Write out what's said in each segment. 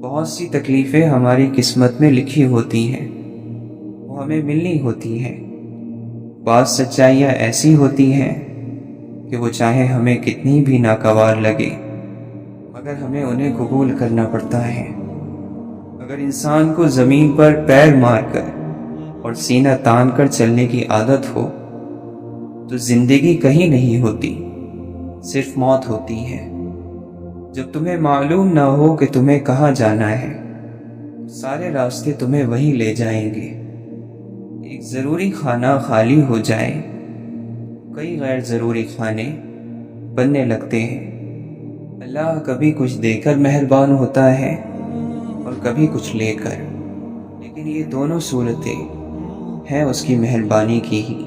بہت سی تکلیفیں ہماری قسمت میں لکھی ہوتی ہیں، وہ ہمیں ملنی ہوتی ہیں۔ بعض سچائیاں ایسی ہوتی ہیں کہ وہ چاہے ہمیں کتنی بھی ناگوار لگے مگر ہمیں انہیں قبول کرنا پڑتا ہے۔ اگر انسان کو زمین پر پیر مار کر اور سینہ تان کر چلنے کی عادت ہو تو زندگی کہیں نہیں ہوتی، صرف موت ہوتی ہے۔ جب تمہیں معلوم نہ ہو کہ تمہیں کہاں جانا ہے، سارے راستے تمہیں وہیں لے جائیں گے۔ ایک ضروری کھانا خالی ہو جائے، کئی غیر ضروری کھانے بننے لگتے ہیں۔ اللہ کبھی کچھ دے کر مہربان ہوتا ہے اور کبھی کچھ لے کر، لیکن یہ دونوں صورتیں ہیں اس کی مہربانی کی ہی۔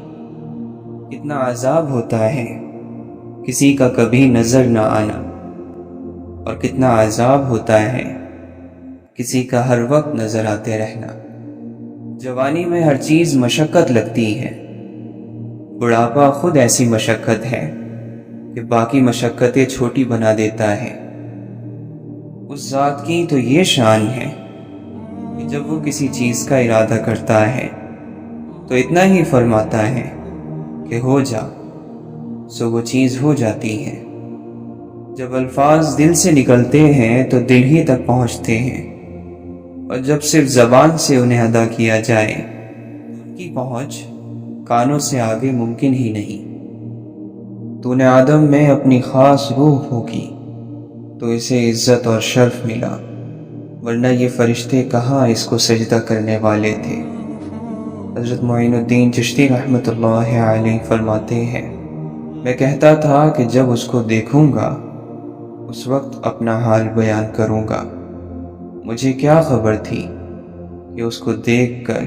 کتنا عذاب ہوتا ہے کسی کا کبھی نظر نہ آنا، اور کتنا عذاب ہوتا ہے کسی کا ہر وقت نظر آتے رہنا۔ جوانی میں ہر چیز مشقت لگتی ہے، بڑھاپا خود ایسی مشقت ہے کہ باقی مشقتیں چھوٹی بنا دیتا ہے۔ اس ذات کی تو یہ شان ہے کہ جب وہ کسی چیز کا ارادہ کرتا ہے تو اتنا ہی فرماتا ہے کہ ہو جا، سو وہ چیز ہو جاتی ہے۔ جب الفاظ دل سے نکلتے ہیں تو دل ہی تک پہنچتے ہیں، اور جب صرف زبان سے انہیں ادا کیا جائے ان کی پہنچ کانوں سے آگے ممکن ہی نہیں۔ تو نے آدم میں اپنی خاص روح پھونکی تو اسے عزت اور شرف ملا، ورنہ یہ فرشتے کہاں اس کو سجدہ کرنے والے تھے۔ حضرت معین الدین چشتی رحمۃ اللہ علیہ فرماتے ہیں، میں کہتا تھا کہ جب اس کو دیکھوں گا اس وقت اپنا حال بیان کروں گا۔ مجھے کیا خبر تھی کہ اس کو دیکھ کر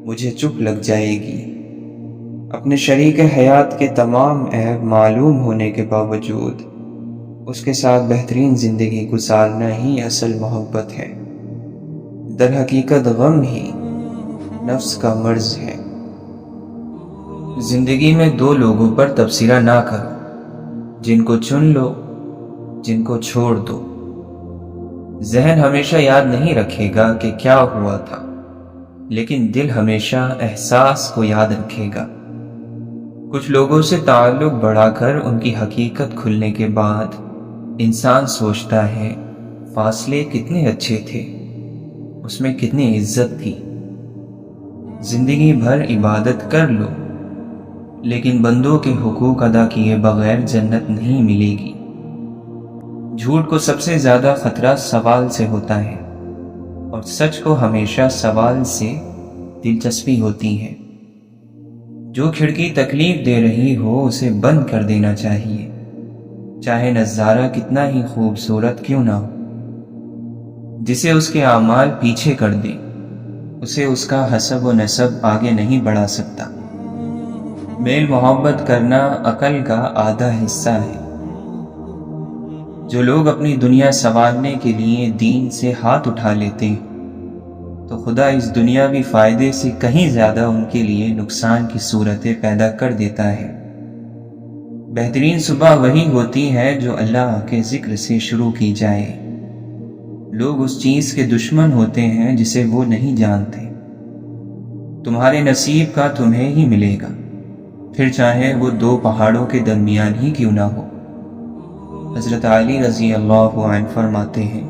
مجھے چپ لگ جائے گی۔ اپنے شریک حیات کے تمام عیب معلوم ہونے کے باوجود اس کے ساتھ بہترین زندگی گزارنا ہی اصل محبت ہے۔ در حقیقت غم ہی نفس کا مرض ہے۔ زندگی میں دو لوگوں پر تبصرہ نہ کرو، جن کو چن لو، جن کو چھوڑ دو۔ ذہن ہمیشہ یاد نہیں رکھے گا کہ کیا ہوا تھا، لیکن دل ہمیشہ احساس کو یاد رکھے گا۔ کچھ لوگوں سے تعلق بڑھا کر ان کی حقیقت کھلنے کے بعد انسان سوچتا ہے فاصلے کتنے اچھے تھے، اس میں کتنی عزت تھی۔ زندگی بھر عبادت کر لو، لیکن بندوں کے حقوق ادا کیے بغیر جنت نہیں ملے گی۔ جھوٹ کو سب سے زیادہ خطرہ سوال سے ہوتا ہے، اور سچ کو ہمیشہ سوال سے دلچسپی ہوتی ہے۔ جو کھڑکی تکلیف دے رہی ہو اسے بند کر دینا چاہیے، چاہے نظارہ کتنا ہی خوبصورت کیوں نہ ہو۔ جسے اس کے اعمال پیچھے کر دیں اسے اس کا حسب و نسب آگے نہیں بڑھا سکتا۔ میل محبت کرنا عقل کا آدھا حصہ ہے۔ جو لوگ اپنی دنیا سنوارنے کے لیے دین سے ہاتھ اٹھا لیتے ہیں تو خدا اس دنیاوی فائدے سے کہیں زیادہ ان کے لیے نقصان کی صورتیں پیدا کر دیتا ہے۔ بہترین صبح وہی ہوتی ہے جو اللہ کے ذکر سے شروع کی جائے۔ لوگ اس چیز کے دشمن ہوتے ہیں جسے وہ نہیں جانتے۔ تمہارے نصیب کا تمہیں ہی ملے گا، پھر چاہے وہ دو پہاڑوں کے درمیان ہی کیوں نہ ہو۔ حضرت علی رضی اللہ عنہ فرماتے ہیں،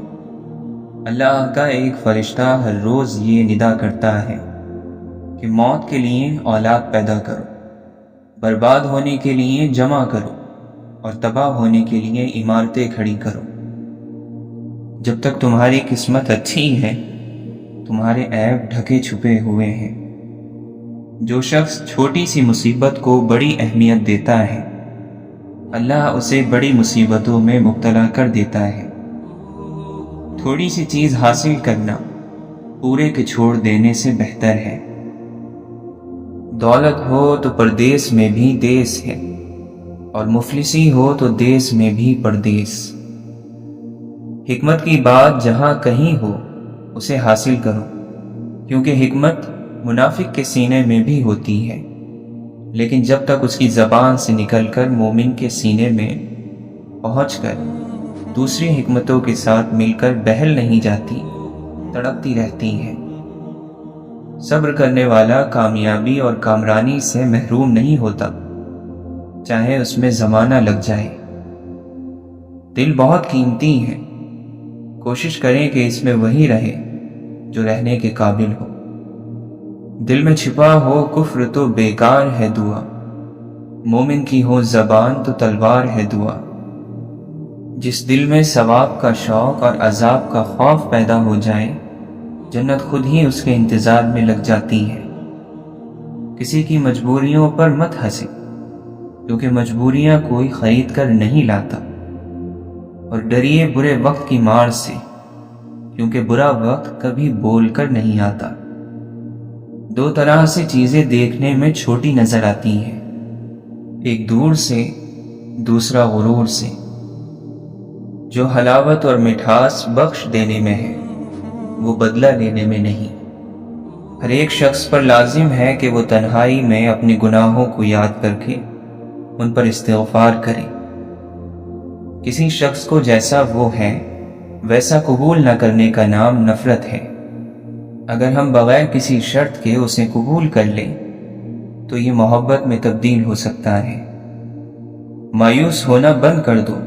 اللہ کا ایک فرشتہ ہر روز یہ ندا کرتا ہے کہ موت کے لیے اولاد پیدا کرو، برباد ہونے کے لیے جمع کرو، اور تباہ ہونے کے لیے عمارتیں کھڑی کرو۔ جب تک تمہاری قسمت اچھی ہے تمہارے عیب ڈھکے چھپے ہوئے ہیں۔ جو شخص چھوٹی سی مصیبت کو بڑی اہمیت دیتا ہے اللہ اسے بڑی مصیبتوں میں مبتلا کر دیتا ہے۔ تھوڑی سی چیز حاصل کرنا پورے کے چھوڑ دینے سے بہتر ہے۔ دولت ہو تو پردیس میں بھی دیس ہے، اور مفلسی ہو تو دیس میں بھی پردیس۔ حکمت کی بات جہاں کہیں ہو اسے حاصل کرو، کیونکہ حکمت منافق کے سینے میں بھی ہوتی ہے، لیکن جب تک اس کی زبان سے نکل کر مومن کے سینے میں پہنچ کر دوسری حکمتوں کے ساتھ مل کر بہل نہیں جاتی، تڑپتی رہتی ہیں۔ صبر کرنے والا کامیابی اور کامرانی سے محروم نہیں ہوتا، چاہے اس میں زمانہ لگ جائے۔ دل بہت قیمتی ہے، کوشش کریں کہ اس میں وہی رہے جو رہنے کے قابل ہو۔ دل میں چھپا ہو کفر تو بیکار ہے دعا، مومن کی ہو زبان تو تلوار ہے دعا۔ جس دل میں ثواب کا شوق اور عذاب کا خوف پیدا ہو جائے، جنت خود ہی اس کے انتظار میں لگ جاتی ہے۔ کسی کی مجبوریوں پر مت ہنسے، کیونکہ مجبوریاں کوئی خرید کر نہیں لاتا، اور ڈریے برے وقت کی مار سے، کیونکہ برا وقت کبھی بول کر نہیں آتا۔ دو طرح سے چیزیں دیکھنے میں چھوٹی نظر آتی ہیں، ایک دور سے، دوسرا غرور سے۔ جو حلاوت اور مٹھاس بخش دینے میں ہے، وہ بدلہ لینے میں نہیں۔ ہر ایک شخص پر لازم ہے کہ وہ تنہائی میں اپنے گناہوں کو یاد کر کے ان پر استغفار کرے۔ کسی شخص کو جیسا وہ ہے ویسا قبول نہ کرنے کا نام نفرت ہے۔ اگر ہم بغیر کسی شرط کے اسے قبول کر لیں تو یہ محبت میں تبدیل ہو سکتا ہے۔ مایوس ہونا بند کر دو،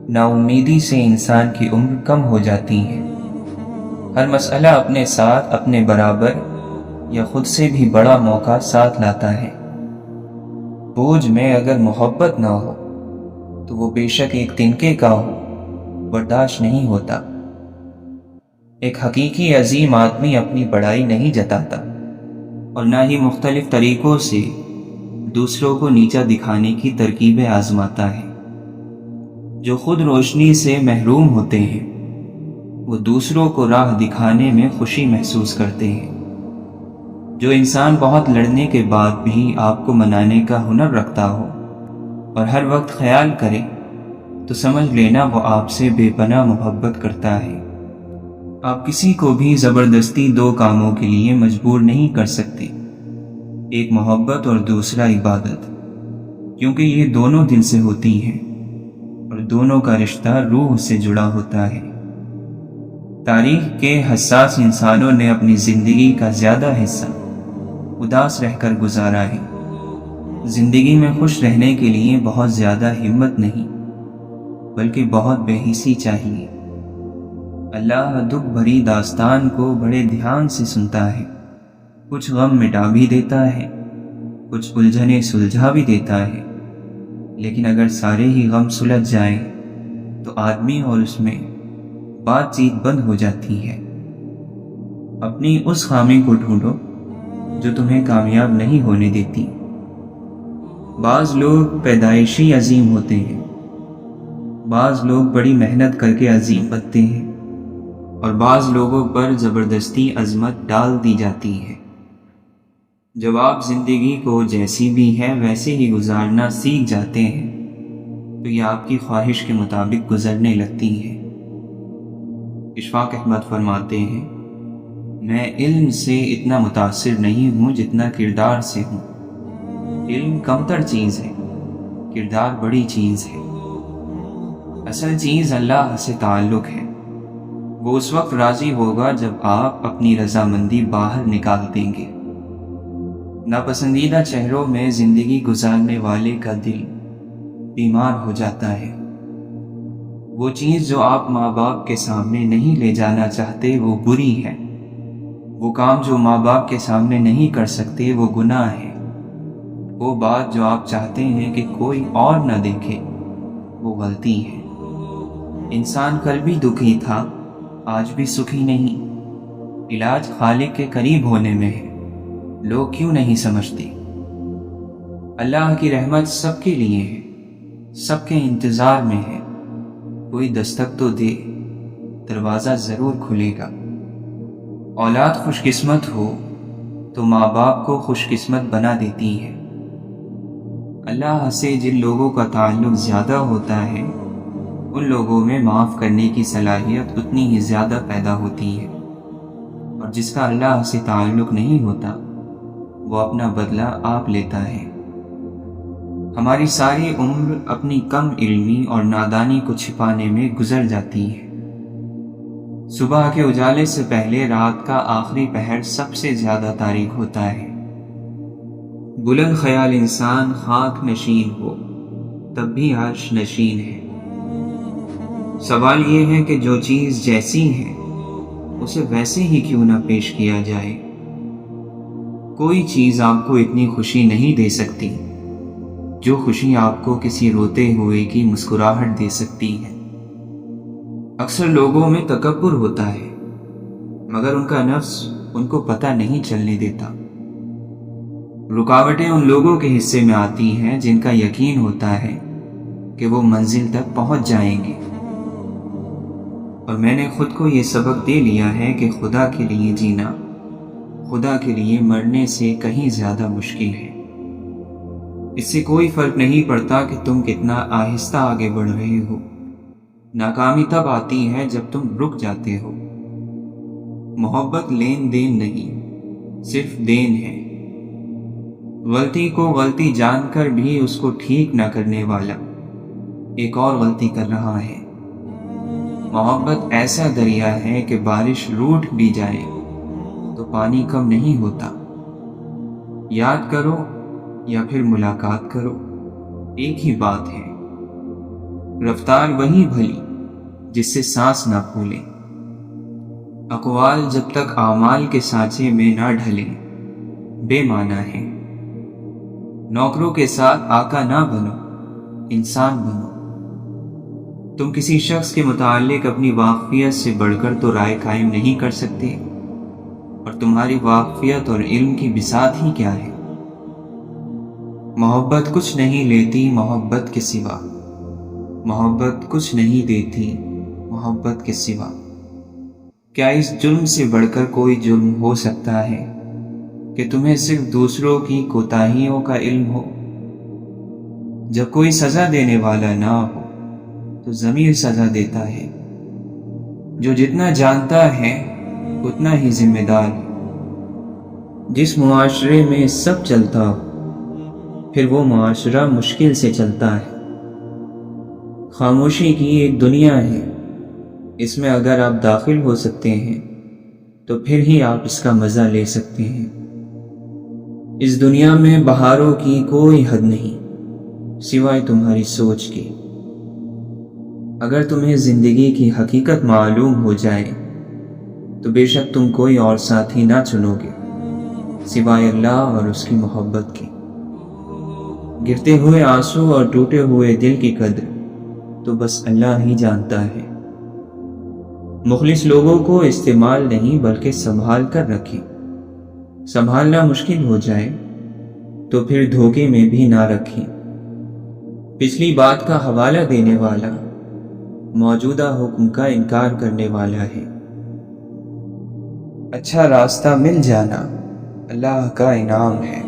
نا امیدی سے انسان کی عمر کم ہو جاتی ہے۔ ہر مسئلہ اپنے ساتھ اپنے برابر یا خود سے بھی بڑا موقع ساتھ لاتا ہے۔ بوجھ میں اگر محبت نہ ہو تو وہ بے شک ایک تنکے کا ہو، برداشت نہیں ہوتا۔ ایک حقیقی عظیم آدمی اپنی بڑائی نہیں جتاتا، اور نہ ہی مختلف طریقوں سے دوسروں کو نیچا دکھانے کی ترکیبیں آزماتا ہے۔ جو خود روشنی سے محروم ہوتے ہیں، وہ دوسروں کو راہ دکھانے میں خوشی محسوس کرتے ہیں۔ جو انسان بہت لڑنے کے بعد بھی آپ کو منانے کا ہنر رکھتا ہو اور ہر وقت خیال کرے، تو سمجھ لینا وہ آپ سے بے پناہ محبت کرتا ہے۔ آپ کسی کو بھی زبردستی دو کاموں کے لیے مجبور نہیں کر سکتے، ایک محبت اور دوسرا عبادت، کیونکہ یہ دونوں دل سے ہوتی ہیں اور دونوں کا رشتہ روح سے جڑا ہوتا ہے۔ تاریخ کے حساس انسانوں نے اپنی زندگی کا زیادہ حصہ اداس رہ کر گزارا ہے۔ زندگی میں خوش رہنے کے لیے بہت زیادہ ہمت نہیں، بلکہ بہت بے حسی چاہیے۔ اللہ دکھ بھری داستان کو بڑے دھیان سے سنتا ہے، کچھ غم مٹا بھی دیتا ہے، کچھ الجھنیں سلجھا بھی دیتا ہے، لیکن اگر سارے ہی غم سلجھ جائیں تو آدمی اور اس میں بات چیت بند ہو جاتی ہے۔ اپنی اس خامی کو ڈھونڈو جو تمہیں کامیاب نہیں ہونے دیتی۔ بعض لوگ پیدائشی عظیم ہوتے ہیں، بعض لوگ بڑی محنت کر کے عظیم بنتے ہیں، اور بعض لوگوں پر زبردستی عظمت ڈال دی جاتی ہے۔ جب آپ زندگی کو جیسی بھی ہے ویسے ہی گزارنا سیکھ جاتے ہیں تو یہ آپ کی خواہش کے مطابق گزرنے لگتی ہے۔ اشفاق احمد فرماتے ہیں، میں علم سے اتنا متاثر نہیں ہوں جتنا کردار سے ہوں۔ علم کمتر چیز ہے، کردار بڑی چیز ہے۔ اصل چیز اللہ سے تعلق ہے۔ وہ اس وقت راضی ہوگا جب آپ اپنی رضامندی باہر نکال دیں گے۔ ناپسندیدہ چہروں میں زندگی گزارنے والے کا دل بیمار ہو جاتا ہے۔ وہ چیز جو آپ ماں باپ کے سامنے نہیں لے جانا چاہتے وہ بری ہے، وہ کام جو ماں باپ کے سامنے نہیں کر سکتے وہ گناہ ہے، وہ بات جو آپ چاہتے ہیں کہ کوئی اور نہ دیکھے وہ غلطی ہے۔ انسان کل بھی دکھی تھا، آج بھی سکھی نہیں۔ علاج خالق کے قریب ہونے میں ہے، لوگ کیوں نہیں سمجھتے؟ اللہ کی رحمت سب کے لیے ہے، سب کے انتظار میں ہے۔ کوئی دستک تو دے، دروازہ ضرور کھلے گا۔ اولاد خوش قسمت ہو تو ماں باپ کو خوش قسمت بنا دیتی ہے۔ اللہ سے جن لوگوں کا تعلق زیادہ ہوتا ہے ان لوگوں میں معاف کرنے کی صلاحیت اتنی ہی زیادہ پیدا ہوتی ہے، اور جس کا اللہ سے تعلق نہیں ہوتا وہ اپنا بدلہ آپ لیتا ہے۔ ہماری ساری عمر اپنی کم علمی اور نادانی کو چھپانے میں گزر جاتی ہے۔ صبح کے اجالے سے پہلے رات کا آخری پہر سب سے زیادہ تاریک ہوتا ہے۔ بلند خیال انسان خاک نشین ہو تب بھی عرش نشین ہے۔ سوال یہ ہے کہ جو چیز جیسی ہے اسے ویسے ہی کیوں نہ پیش کیا جائے۔ کوئی چیز آپ کو اتنی خوشی نہیں دے سکتی جو خوشی آپ کو کسی روتے ہوئے کی مسکراہٹ دے سکتی ہے۔ اکثر لوگوں میں تکبر ہوتا ہے مگر ان کا نفس ان کو پتہ نہیں چلنے دیتا۔ رکاوٹیں ان لوگوں کے حصے میں آتی ہیں جن کا یقین ہوتا ہے کہ وہ منزل تک پہنچ جائیں گے، اور میں نے خود کو یہ سبق دے لیا ہے کہ خدا کے لیے جینا خدا کے لیے مرنے سے کہیں زیادہ مشکل ہے۔ اس سے کوئی فرق نہیں پڑتا کہ تم کتنا آہستہ آگے بڑھ رہے ہو۔ ناکامی تب آتی ہے جب تم رک جاتے ہو۔ محبت لین دین نہیں، صرف دین ہے۔ غلطی کو غلطی جان کر بھی اس کو ٹھیک نہ کرنے والا ایک اور غلطی کر رہا ہے۔ محبت ایسا دریا ہے کہ بارش روٹھ بھی جائے تو پانی کم نہیں ہوتا۔ یاد کرو یا پھر ملاقات کرو، ایک ہی بات ہے۔ رفتار وہی بھلی جس سے سانس نہ پھولے۔ اقوال جب تک اعمال کے سانچے میں نہ ڈھلے بے معنی ہے۔ نوکروں کے ساتھ آقا نہ بنو، انسان بنو۔ تم کسی شخص کے متعلق اپنی واقفیت سے بڑھ کر تو رائے قائم نہیں کر سکتے، اور تمہاری واقفیت اور علم کی بساط ہی کیا ہے۔ محبت کچھ نہیں لیتی محبت کے سوا، محبت کچھ نہیں دیتی محبت کے سوا۔ کیا اس جرم سے بڑھ کر کوئی جرم ہو سکتا ہے کہ تمہیں صرف دوسروں کی کوتاہیوں کا علم ہو؟ جب کوئی سزا دینے والا نہ ہو تو ضمیر سزا دیتا ہے۔ جو جتنا جانتا ہے اتنا ہی ذمہ دار ہے۔ جس معاشرے میں سب چلتا ہو پھر وہ معاشرہ مشکل سے چلتا ہے۔ خاموشی کی ایک دنیا ہے، اس میں اگر آپ داخل ہو سکتے ہیں تو پھر ہی آپ اس کا مزہ لے سکتے ہیں۔ اس دنیا میں بہاروں کی کوئی حد نہیں سوائے تمہاری سوچ کے۔ اگر تمہیں زندگی کی حقیقت معلوم ہو جائے تو بے شک تم کوئی اور ساتھی نہ چنو گے سوائے اللہ اور اس کی محبت کے۔ گرتے ہوئے آنسو اور ٹوٹے ہوئے دل کی قدر تو بس اللہ ہی جانتا ہے۔ مخلص لوگوں کو استعمال نہیں بلکہ سنبھال کر رکھیں۔ سنبھالنا مشکل ہو جائے تو پھر دھوکے میں بھی نہ رکھیں۔ پچھلی بات کا حوالہ دینے والا موجودہ حکم کا انکار کرنے والا ہے۔ اچھا راستہ مل جانا اللہ کا انعام ہے،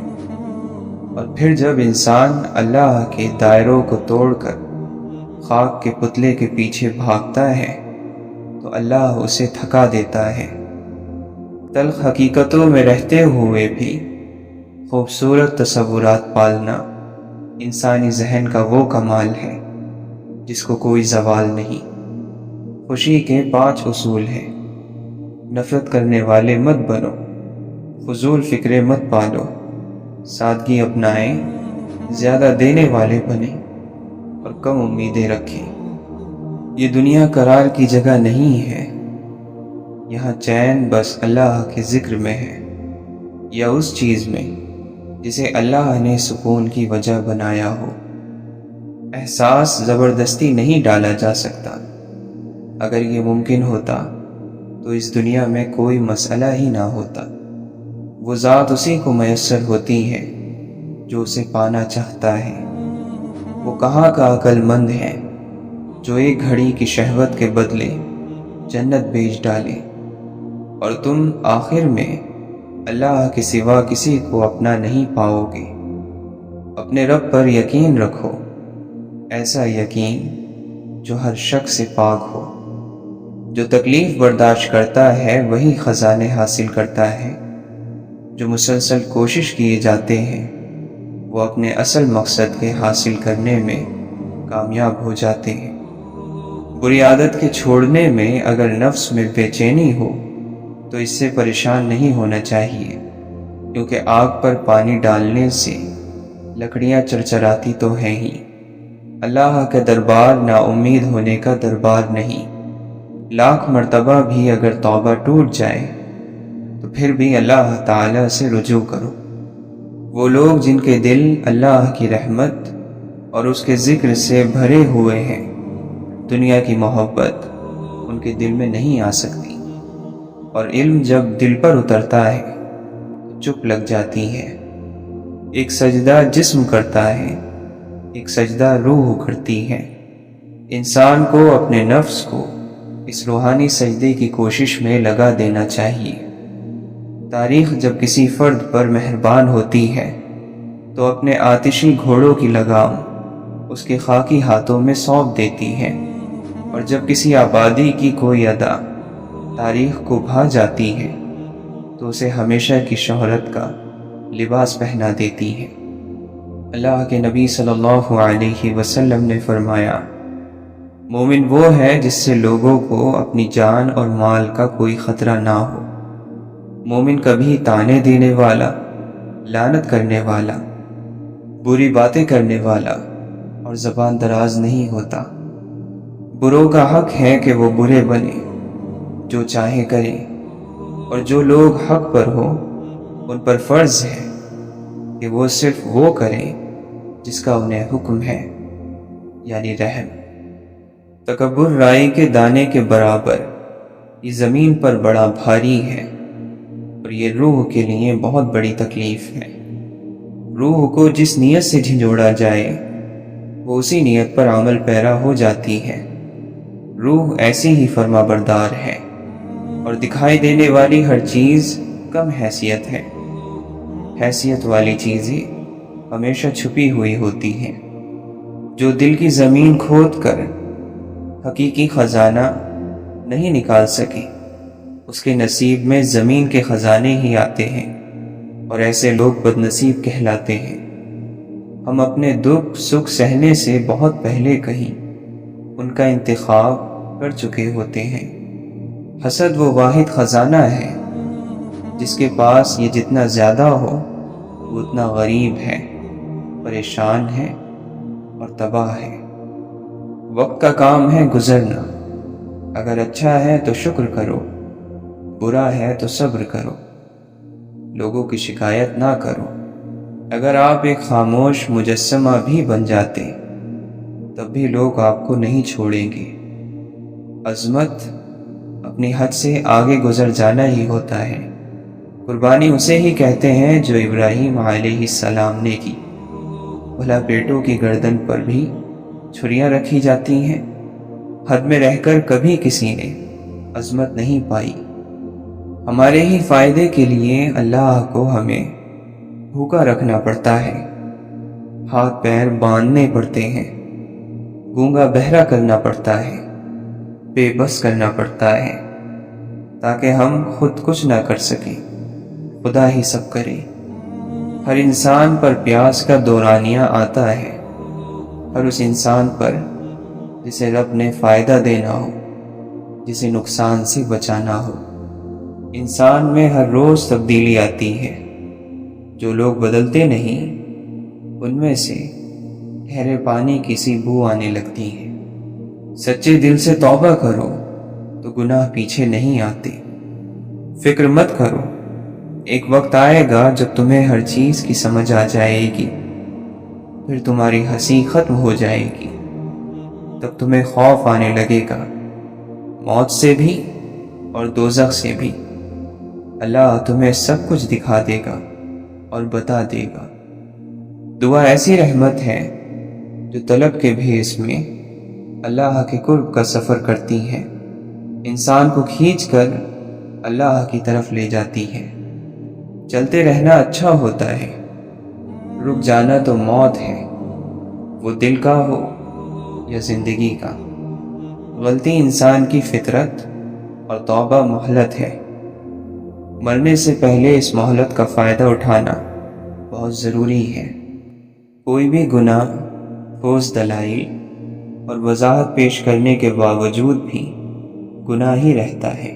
اور پھر جب انسان اللہ کے دائروں کو توڑ کر خاک کے پتلے کے پیچھے بھاگتا ہے تو اللہ اسے تھکا دیتا ہے۔ تلخ حقیقتوں میں رہتے ہوئے بھی خوبصورت تصورات پالنا انسانی ذہن کا وہ کمال ہے جس کو کوئی زوال نہیں۔ خوشی کے 5 اصول ہیں۔ نفرت کرنے والے مت بنو، فضول فکرے مت پالو، سادگی اپنائیں، زیادہ دینے والے بنیں اور کم امیدیں رکھیں۔ یہ دنیا قرار کی جگہ نہیں ہے، یہاں چین بس اللہ کے ذکر میں ہے، یا اس چیز میں جسے اللہ نے سکون کی وجہ بنایا ہو۔ احساس زبردستی نہیں ڈالا جا سکتا۔ اگر یہ ممکن ہوتا تو اس دنیا میں کوئی مسئلہ ہی نہ ہوتا۔ وہ ذات اسی کو میسر ہوتی ہے جو اسے پانا چاہتا ہے۔ وہ کہاں کا عقل مند ہے جو ایک گھڑی کی شہوت کے بدلے جنت بیچ ڈالے، اور تم آخر میں اللہ کے سوا کسی کو اپنا نہیں پاؤ گے۔ اپنے رب پر یقین رکھو، ایسا یقین جو ہر شک سے پاک ہو۔ جو تکلیف برداشت کرتا ہے وہی خزانے حاصل کرتا ہے، جو مسلسل کوشش کیے جاتے ہیں وہ اپنے اصل مقصد کے حاصل کرنے میں کامیاب ہو جاتے ہیں۔ بری عادت کے چھوڑنے میں اگر نفس میں بے چینی ہو تو اس سے پریشان نہیں ہونا چاہیے، کیونکہ آگ پر پانی ڈالنے سے لکڑیاں چرچراتی تو ہیں ہی۔ اللہ کا دربار نا امید ہونے کا دربار نہیں۔ لاکھ مرتبہ بھی اگر توبہ ٹوٹ جائے تو پھر بھی اللہ تعالیٰ سے رجوع کرو۔ وہ لوگ جن کے دل اللہ کی رحمت اور اس کے ذکر سے بھرے ہوئے ہیں، دنیا کی محبت ان کے دل میں نہیں آ سکتی، اور علم جب دل پر اترتا ہے تو چپ لگ جاتی ہے۔ ایک سجدہ جسم کرتا ہے، ایک سجدہ روح کرتی ہے۔ انسان کو اپنے نفس کو اس روحانی سجدے کی کوشش میں لگا دینا چاہیے۔ تاریخ جب کسی فرد پر مہربان ہوتی ہے تو اپنے آتشی گھوڑوں کی لگام اس کے خاکی ہاتھوں میں سونپ دیتی ہے، اور جب کسی آبادی کی کوئی ادا تاریخ کو بھا جاتی ہے تو اسے ہمیشہ کی شہرت کا لباس پہنا دیتی ہے۔ اللہ کے نبی صلی اللہ علیہ وسلم نے فرمایا، مومن وہ ہے جس سے لوگوں کو اپنی جان اور مال کا کوئی خطرہ نہ ہو۔ مومن کبھی تانے دینے والا، لعنت کرنے والا، بری باتیں کرنے والا اور زبان دراز نہیں ہوتا۔ بروں کا حق ہے کہ وہ برے بنے، جو چاہے کریں، اور جو لوگ حق پر ہو ان پر فرض ہے کہ وہ صرف وہ کریں جس کا انہیں حکم ہے، یعنی رحم۔ تکبر رائی کے دانے کے برابر یہ زمین پر بڑا بھاری ہے، اور یہ روح کے لیے بہت بڑی تکلیف ہے۔ روح کو جس نیت سے جھنجھوڑا جائے وہ اسی نیت پر عمل پیرا ہو جاتی ہے۔ روح ایسی ہی فرما بردار ہے، اور دکھائی دینے والی ہر چیز کم حیثیت ہے۔ حیثیت والی چیزیں ہمیشہ چھپی ہوئی ہوتی ہیں۔ جو دل کی زمین کھود کر حقیقی خزانہ نہیں نکال سکے، اس کے نصیب میں زمین کے خزانے ہی آتے ہیں، اور ایسے لوگ بد نصیب کہلاتے ہیں۔ ہم اپنے دکھ سکھ سہنے سے بہت پہلے کہیں ان کا انتخاب کر چکے ہوتے ہیں۔ حسد وہ واحد خزانہ ہے جس کے پاس یہ جتنا زیادہ ہو وہ اتنا غریب ہے، پریشان ہے اور تباہ ہے۔ وقت کا کام ہے گزرنا، اگر اچھا ہے تو شکر کرو، برا ہے تو صبر کرو، لوگوں کی شکایت نہ کرو۔ اگر آپ ایک خاموش مجسمہ بھی بن جاتے تب بھی لوگ آپ کو نہیں چھوڑیں گے۔ عظمت اپنی حد سے آگے گزر جانا ہی ہوتا ہے۔ قربانی اسے ہی کہتے ہیں جو ابراہیم علیہ السلام نے کی۔ بھلا بیٹوں کی گردن پر بھی چھریاں رکھی جاتی ہیں؟ حد میں رہ کر کبھی کسی نے عظمت نہیں پائی۔ ہمارے ہی فائدے کے لیے اللہ کو ہمیں بھوکا رکھنا پڑتا ہے، ہاتھ پیر باندھنے پڑتے ہیں، گونگا بہرا کرنا پڑتا ہے، بے بس کرنا پڑتا ہے، تاکہ ہم خود کچھ نہ کر سکیں، خدا ہی سب کرے۔ ہر انسان پر پیاس کا دورانیہ آتا ہے، ہر اس انسان پر جسے رب نے فائدہ دینا ہو، جسے نقصان سے بچانا ہو۔ انسان میں ہر روز تبدیلی آتی ہے۔ جو لوگ بدلتے نہیں ان میں سے ٹھہرے پانی کی سی بو آنے لگتی ہے۔ سچے دل سے توبہ کرو تو گناہ پیچھے نہیں آتے۔ فکر مت کرو، ایک وقت آئے گا جب تمہیں ہر چیز کی سمجھ آ جائے گی، پھر تمہاری ہنسی ختم ہو جائے گی، تب تمہیں خوف آنے لگے گا، موت سے بھی اور دوزخ سے بھی۔ اللہ تمہیں سب کچھ دکھا دے گا اور بتا دے گا۔ دعا ایسی رحمت ہے جو طلب کے بھیس میں اللہ کے قرب کا سفر کرتی ہے، انسان کو کھینچ کر اللہ کی طرف لے جاتی ہے۔ چلتے رہنا اچھا ہوتا ہے، رک جانا تو موت ہے، وہ دل کا ہو یا زندگی کا۔ غلطی انسان کی فطرت اور توبہ مہلت ہے۔ مرنے سے پہلے اس مہلت کا فائدہ اٹھانا بہت ضروری ہے۔ کوئی بھی گناہ ٹھوس دلائل اور وضاحت پیش کرنے کے باوجود بھی گناہ ہی رہتا ہے۔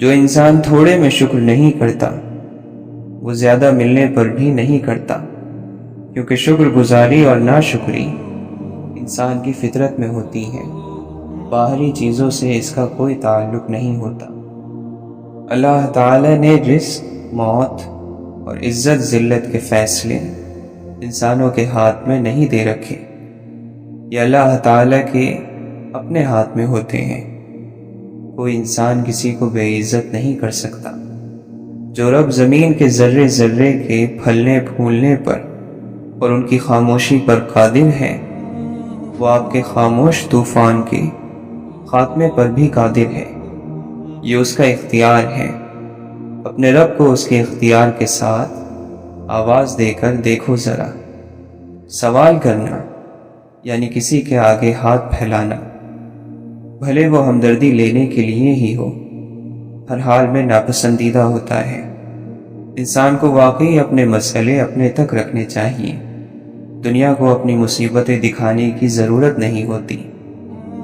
جو انسان تھوڑے میں شکر نہیں کرتا وہ زیادہ ملنے پر بھی نہیں کرتا، کیونکہ شکر گزاری اور ناشکری انسان کی فطرت میں ہوتی ہے، باہری چیزوں سے اس کا کوئی تعلق نہیں ہوتا۔ اللہ تعالی نے رزق، موت اور عزت ذلت کے فیصلے انسانوں کے ہاتھ میں نہیں دے رکھے، یہ اللہ تعالی کے اپنے ہاتھ میں ہوتے ہیں۔ کوئی انسان کسی کو بے عزت نہیں کر سکتا۔ جو رب زمین کے ذرے ذرے کے پھلنے پھولنے پر اور ان کی خاموشی پر قادر ہے، وہ آپ کے خاموش طوفان کے خاتمے پر بھی قادر ہے۔ یہ اس کا اختیار ہے۔ اپنے رب کو اس کے اختیار کے ساتھ آواز دے کر دیکھو ذرا۔ سوال کرنا یعنی کسی کے آگے ہاتھ پھیلانا، بھلے وہ ہمدردی لینے کے لیے ہی ہو، ہر حال میں ناپسندیدہ ہوتا ہے۔ انسان کو واقعی اپنے مسئلے اپنے تک رکھنے چاہیے۔ دنیا کو اپنی مصیبتیں دکھانے کی ضرورت نہیں ہوتی۔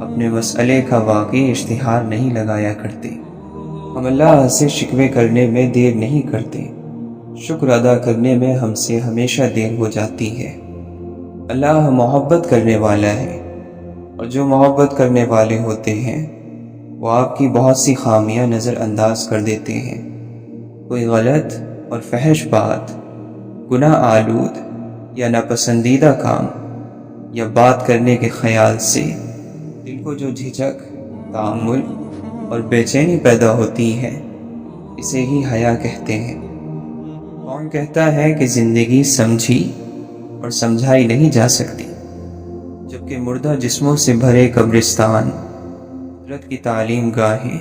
اپنے مسئلے کا واقعی اشتہار نہیں لگایا کرتے۔ ہم اللہ سے شکوے کرنے میں دیر نہیں کرتے، شکر ادا کرنے میں ہم سے ہمیشہ دیر ہو جاتی ہے۔ اللہ محبت کرنے والا ہے، اور جو محبت کرنے والے ہوتے ہیں وہ آپ کی بہت سی خامیاں نظر انداز کر دیتے ہیں۔ کوئی غلط اور فحش بات، گناہ آلود یا ناپسندیدہ کام یا بات کرنے کے خیال سے دل کو جو جھجک، تأمل اور بے چینی پیدا ہوتی ہے، اسے ہی حیا کہتے ہیں۔ کون کہتا ہے کہ زندگی سمجھی اور سمجھائی نہیں جا سکتی، جبکہ مردہ جسموں سے بھرے قبرستان قدرت کی تعلیم گاہیں،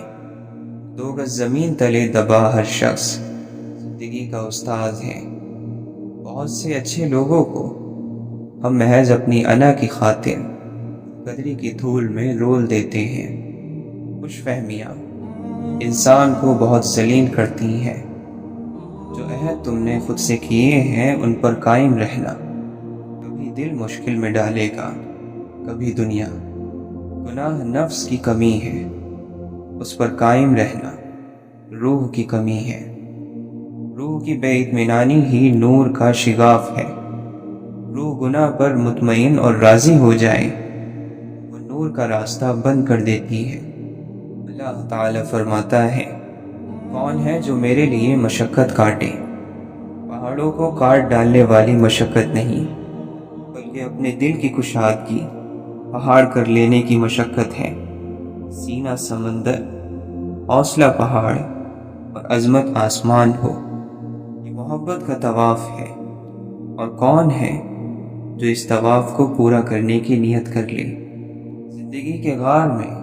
2 گز زمین تلے دبا ہر شخص زندگی کا استاد ہے۔ بہت سے اچھے لوگوں کو ہم محض اپنی انا کی خاطر قدری کی دھول میں رول دیتے ہیں۔ خوش فہمیاں انسان کو بہت ذلیل کرتی ہیں۔ جو عہد تم نے خود سے کیے ہیں ان پر قائم رہنا، کبھی دل مشکل میں ڈالے گا، کبھی دنیا۔ گناہ نفس کی کمی ہے، اس پر قائم رہنا روح کی کمی ہے۔ روح کی بے اطمینانی ہی نور کا شگاف ہے۔ روح گناہ پر مطمئن اور راضی ہو جائے، وہ نور کا راستہ بند کر دیتی ہے۔ اللہ تعالی فرماتا ہے، کون ہے جو میرے لیے مشقت کاٹے؟ پہاڑوں کو کاٹ ڈالنے والی مشقت نہیں، بلکہ اپنے دل کی کشادگی پہاڑ کر لینے کی مشقت ہے۔ سینہ سمندر، حوصلہ پہاڑ اور عظمت آسمان ہو، یہ محبت کا طواف ہے۔ اور کون ہے جو اس طواف کو پورا کرنے کی نیت کر لے؟ زندگی کے غار میں،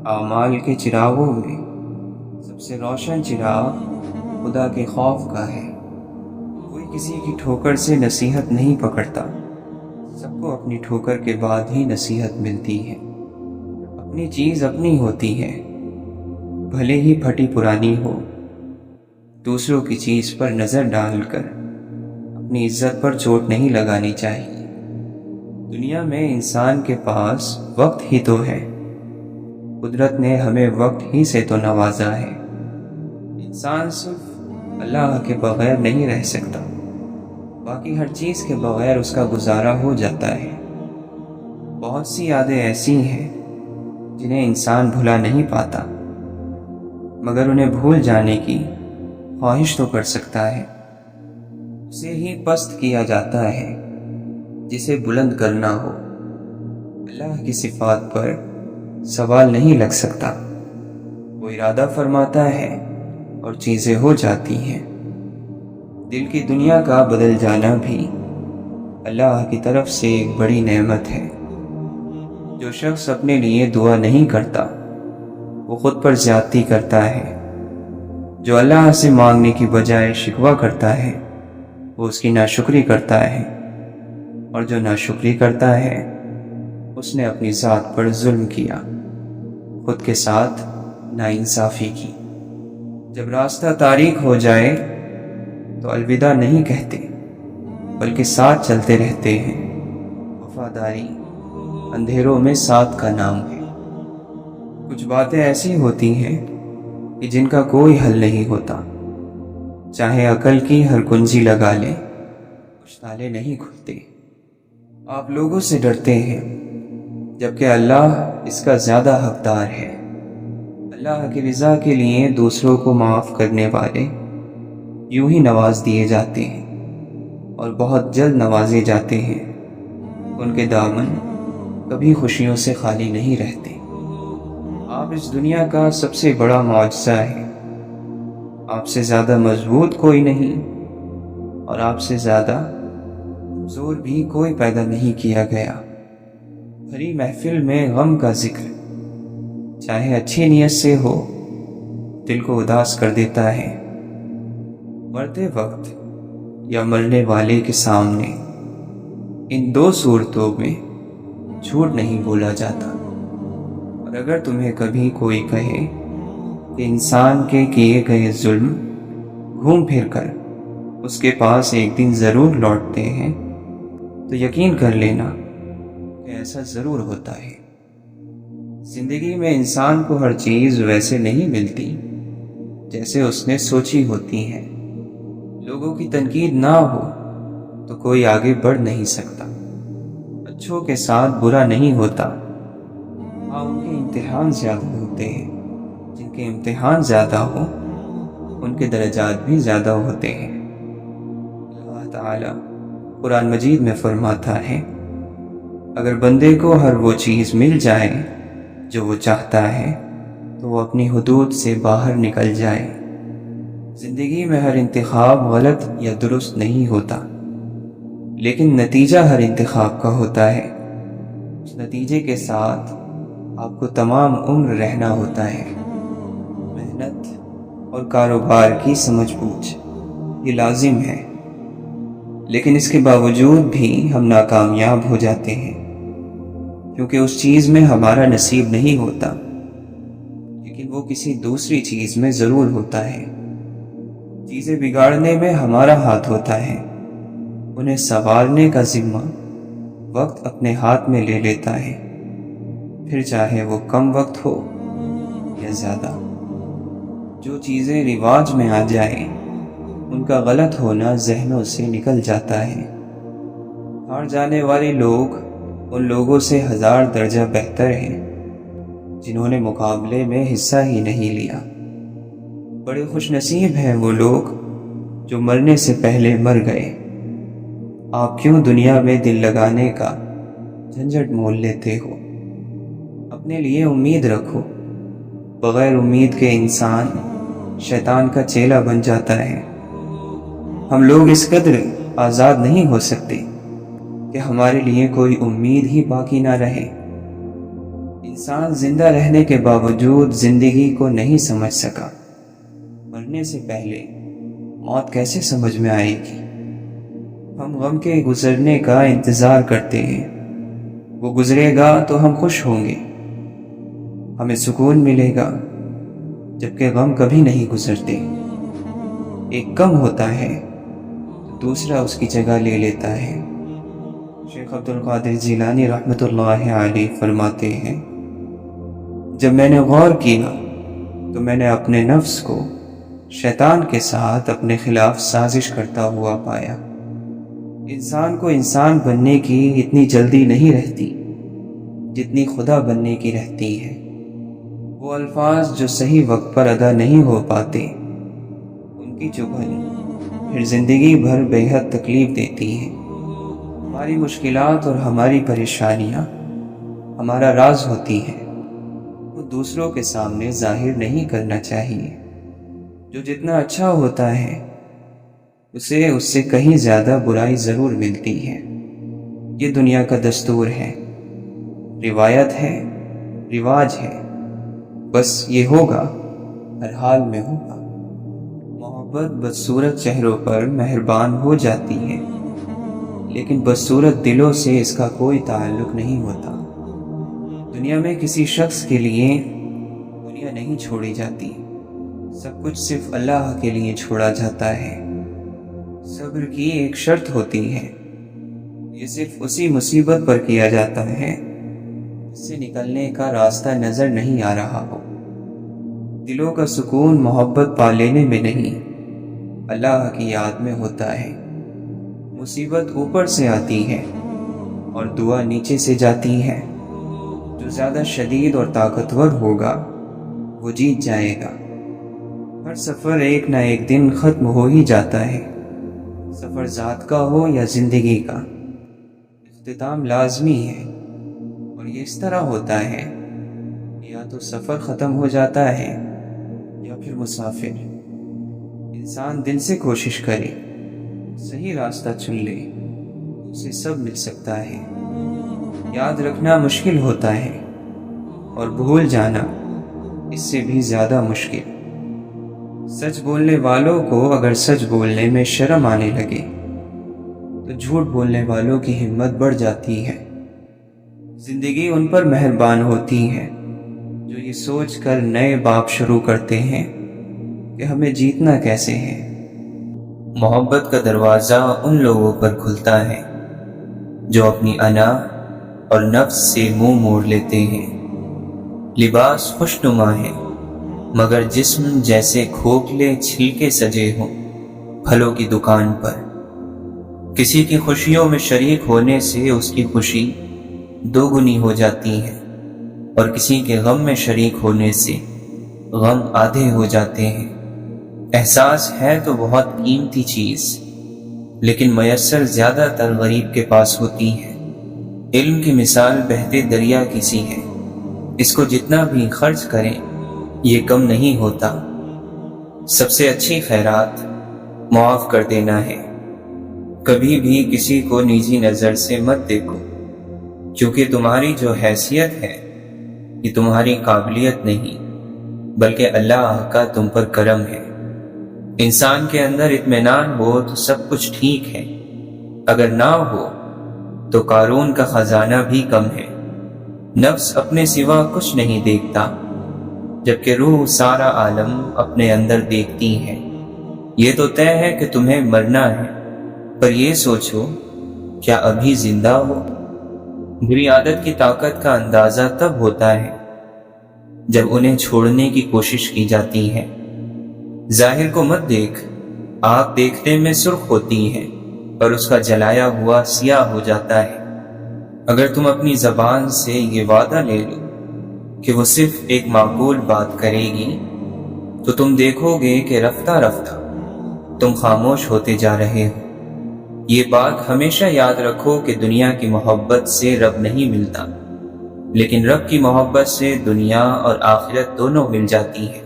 اعمال کے چراغوں میں سب سے روشن چراغ خدا کے خوف کا ہے۔ کوئی کسی کی ٹھوکر سے نصیحت نہیں پکڑتا، سب کو اپنی ٹھوکر کے بعد ہی نصیحت ملتی ہے۔ اپنی چیز اپنی ہوتی ہے، بھلے ہی پھٹی پرانی ہو۔ دوسروں کی چیز پر نظر ڈال کر اپنی عزت پر چوٹ نہیں لگانی چاہیے۔ دنیا میں انسان کے پاس وقت ہی تو ہے، قدرت نے ہمیں وقت ہی سے تو نوازا ہے۔ انسان صرف اللہ کے بغیر نہیں رہ سکتا، باقی ہر چیز کے بغیر اس کا گزارا ہو جاتا ہے۔ بہت سی یادیں ایسی ہیں جنہیں انسان بھلا نہیں پاتا، مگر انہیں بھول جانے کی خواہش تو کر سکتا ہے۔ اسے ہی پست کیا جاتا ہے جسے بلند کرنا ہو۔ اللہ کی صفات پر سوال نہیں لگ سکتا، وہ ارادہ فرماتا ہے اور چیزیں ہو جاتی ہیں۔ دل کی دنیا کا بدل جانا بھی اللہ کی طرف سے ایک بڑی نعمت ہے۔ جو شخص اپنے لیے دعا نہیں کرتا وہ خود پر زیادتی کرتا ہے۔ جو اللہ سے مانگنے کی بجائے شکوہ کرتا ہے وہ اس کی ناشکری کرتا ہے، اور جو ناشکری کرتا ہے اس نے اپنی ذات پر ظلم کیا، خود کے ساتھ ناانصافی کی۔ جب راستہ تاریک ہو جائے تو الوداع نہیں کہتے، بلکہ ساتھ چلتے رہتے ہیں۔ وفاداری اندھیروں میں ساتھ کا نام ہے۔ کچھ باتیں ایسی ہوتی ہیں کہ جن کا کوئی حل نہیں ہوتا، چاہے عقل کی ہر کنجی لگا لیں، کچھ تالے نہیں کھلتے۔ آپ لوگوں سے ڈرتے ہیں جبکہ اللہ اس کا زیادہ حقدار ہے۔ اللہ کی رضا کے لیے دوسروں کو معاف کرنے والے یوں ہی نواز دیے جاتے ہیں اور بہت جلد نوازے جاتے ہیں۔ ان کے دامن کبھی خوشیوں سے خالی نہیں رہتے۔ آپ اس دنیا کا سب سے بڑا معجزہ ہے۔ آپ سے زیادہ مضبوط کوئی نہیں اور آپ سے زیادہ زور بھی کوئی پیدا نہیں کیا گیا۔ بھری محفل میں غم کا ذکر چاہے اچھی نیت سے ہو، دل کو اداس کر دیتا ہے۔ مرتے وقت یا مرنے والے کے سامنے ان دو صورتوں میں جھوٹ نہیں بولا جاتا۔ اور اگر تمہیں کبھی کوئی کہے کہ انسان کے کیے گئے ظلم گھوم پھر کر اس کے پاس ایک دن ضرور لوٹتے ہیں، تو یقین کر لینا کہ ایسا ضرور ہوتا ہے۔ زندگی میں انسان کو ہر چیز ویسے نہیں ملتی جیسے اس نے سوچی ہوتی ہے۔ لوگوں کی تنقید نہ ہو تو کوئی آگے بڑھ نہیں سکتا۔ اچھوں کے ساتھ برا نہیں ہوتا۔ ہاں، ان کے امتحان زیادہ ہوتے ہیں۔ جن کے امتحان زیادہ ہوں ان کے درجات بھی زیادہ ہوتے ہیں۔ اللہ تعالی قرآن مجید میں فرماتا ہے، اگر بندے کو ہر وہ چیز مل جائے جو وہ چاہتا ہے تو وہ اپنی حدود سے باہر نکل جائے۔ زندگی میں ہر انتخاب غلط یا درست نہیں ہوتا، لیکن نتیجہ ہر انتخاب کا ہوتا ہے۔ اس نتیجے کے ساتھ آپ کو تمام عمر رہنا ہوتا ہے۔ محنت اور کاروبار کی سمجھ بوجھ یہ لازم ہے، لیکن اس کے باوجود بھی ہم ناکامیاب ہو جاتے ہیں، کیونکہ اس چیز میں ہمارا نصیب نہیں ہوتا، لیکن وہ کسی دوسری چیز میں ضرور ہوتا ہے۔ چیزیں بگاڑنے میں ہمارا ہاتھ ہوتا ہے، انہیں سنوارنے کا ذمہ وقت اپنے ہاتھ میں لے لیتا ہے، پھر چاہے وہ کم وقت ہو یا زیادہ۔ جو چیزیں رواج میں آ جائیں ان کا غلط ہونا ذہنوں سے نکل جاتا ہے۔ ہار جانے والے لوگ ان لوگوں سے 1000 درجہ بہتر ہیں جنہوں نے مقابلے میں حصہ ہی نہیں لیا۔ بڑے خوش نصیب ہیں وہ لوگ جو مرنے سے پہلے مر گئے۔ آپ کیوں دنیا میں دل لگانے کا جھنجھٹ مول لیتے ہو؟ اپنے لیے امید رکھو۔ بغیر امید کے انسان شیطان کا چیلا بن جاتا ہے۔ ہم لوگ اس قدر آزاد نہیں ہو سکتے کہ ہمارے لیے کوئی امید ہی باقی نہ رہے۔ انسان زندہ رہنے کے باوجود زندگی کو نہیں سمجھ سکا۔ مرنے سے پہلے موت کیسے سمجھ میں آئے گی؟ ہم غم کے گزرنے کا انتظار کرتے ہیں، وہ گزرے گا تو ہم خوش ہوں گے، ہمیں سکون ملے گا، جبکہ غم کبھی نہیں گزرتے۔ ایک کم ہوتا ہے تو دوسرا اس کی جگہ لے لیتا ہے۔ شیخ عبد القادر جیلانی رحمۃ اللہ علیہ فرماتے ہیں، جب میں نے غور کیا تو میں نے اپنے نفس کو شیطان کے ساتھ اپنے خلاف سازش کرتا ہوا پایا۔ انسان کو انسان بننے کی اتنی جلدی نہیں رہتی جتنی خدا بننے کی رہتی ہے۔ وہ الفاظ جو صحیح وقت پر ادا نہیں ہو پاتے، ان کی چبھن پھر زندگی بھر بے حد تکلیف دیتی ہے۔ ہماری مشکلات اور ہماری پریشانیاں ہمارا راز ہوتی ہیں، وہ دوسروں کے سامنے ظاہر نہیں کرنا چاہیے۔ جو جتنا اچھا ہوتا ہے اسے اس سے کہیں زیادہ برائی ضرور ملتی ہے۔ یہ دنیا کا دستور ہے، روایت ہے، رواج ہے، بس یہ ہوگا، ہر حال میں ہوگا۔ محبت بدصورت چہروں پر مہربان ہو جاتی ہے، لیکن بدصورت دلوں سے اس کا کوئی تعلق نہیں ہوتا۔ دنیا میں کسی شخص کے لیے دنیا نہیں چھوڑی جاتی، سب کچھ صرف اللہ کے لیے چھوڑا جاتا ہے۔ صبر کی ایک شرط ہوتی ہے، یہ صرف اسی مصیبت پر کیا جاتا ہے جس سے نکلنے کا راستہ نظر نہیں آ رہا ہو۔ دلوں کا سکون محبت پا لینے میں نہیں، اللہ کی یاد میں ہوتا ہے۔ مصیبت اوپر سے آتی ہے اور دعا نیچے سے جاتی ہے۔ جو زیادہ شدید اور طاقتور ہوگا وہ جیت جائے گا۔ ہر سفر ایک نہ ایک دن ختم ہو ہی جاتا ہے، سفر ذات کا ہو یا زندگی کا، اختتام لازمی ہے۔ اور یہ اس طرح ہوتا ہے، یا تو سفر ختم ہو جاتا ہے یا پھر مسافر۔ انسان دل سے کوشش کرے، صحیح راستہ چن لے، اسے سب مل سکتا ہے۔ یاد رکھنا مشکل ہوتا ہے اور بھول جانا اس سے بھی زیادہ مشکل۔ سچ بولنے والوں کو اگر سچ بولنے میں شرم آنے لگے تو جھوٹ بولنے والوں کی ہمت بڑھ جاتی ہے۔ زندگی ان پر مہربان ہوتی ہے جو یہ سوچ کر نئے باب شروع کرتے ہیں کہ ہمیں جیتنا کیسے ہے۔ محبت کا دروازہ ان لوگوں پر کھلتا ہے جو اپنی انا اور نفس سے منہ موڑ لیتے ہیں۔ لباس خوشنما ہے مگر جسم جیسے کھوکھلے چھلکے سجے ہوں پھلوں کی دکان پر۔ کسی کی خوشیوں میں شریک ہونے سے اس کی خوشی دو گنی ہو جاتی ہے، اور کسی کے غم میں شریک ہونے سے غم آدھے ہو جاتے ہیں۔ احساس ہے تو بہت قیمتی چیز، لیکن میسر زیادہ تر غریب کے پاس ہوتی ہے۔ علم کی مثال بہتے دریا کی سی ہے، اس کو جتنا بھی خرچ کریں یہ کم نہیں ہوتا۔ سب سے اچھی خیرات معاف کر دینا ہے۔ کبھی بھی کسی کو نجی نظر سے مت دیکھو، کیونکہ تمہاری جو حیثیت ہے یہ تمہاری قابلیت نہیں بلکہ اللہ کا تم پر کرم ہے۔ انسان کے اندر اطمینان ہو تو سب کچھ ٹھیک ہے، اگر نہ ہو تو قارون کا خزانہ بھی کم ہے۔ نفس اپنے سوا کچھ نہیں دیکھتا، جبکہ روح سارا عالم اپنے اندر دیکھتی ہے۔ یہ تو طے ہے کہ تمہیں مرنا ہے، پر یہ سوچو کیا ابھی زندہ ہو؟ بری عادت کی طاقت کا اندازہ تب ہوتا ہے جب انہیں چھوڑنے کی کوشش کی جاتی ہے۔ ظاہر کو مت دیکھ، آگ دیکھنے میں سرخ ہوتی ہے پر اس کا جلایا ہوا سیاہ ہو جاتا ہے۔ اگر تم اپنی زبان سے یہ وعدہ لے لو کہ وہ صرف ایک معقول بات کرے گی تو تم دیکھو گے کہ رفتہ رفتہ تم خاموش ہوتے جا رہے ہو۔ یہ بات ہمیشہ یاد رکھو کہ دنیا کی محبت سے رب نہیں ملتا، لیکن رب کی محبت سے دنیا اور آخرت دونوں مل جاتی ہے۔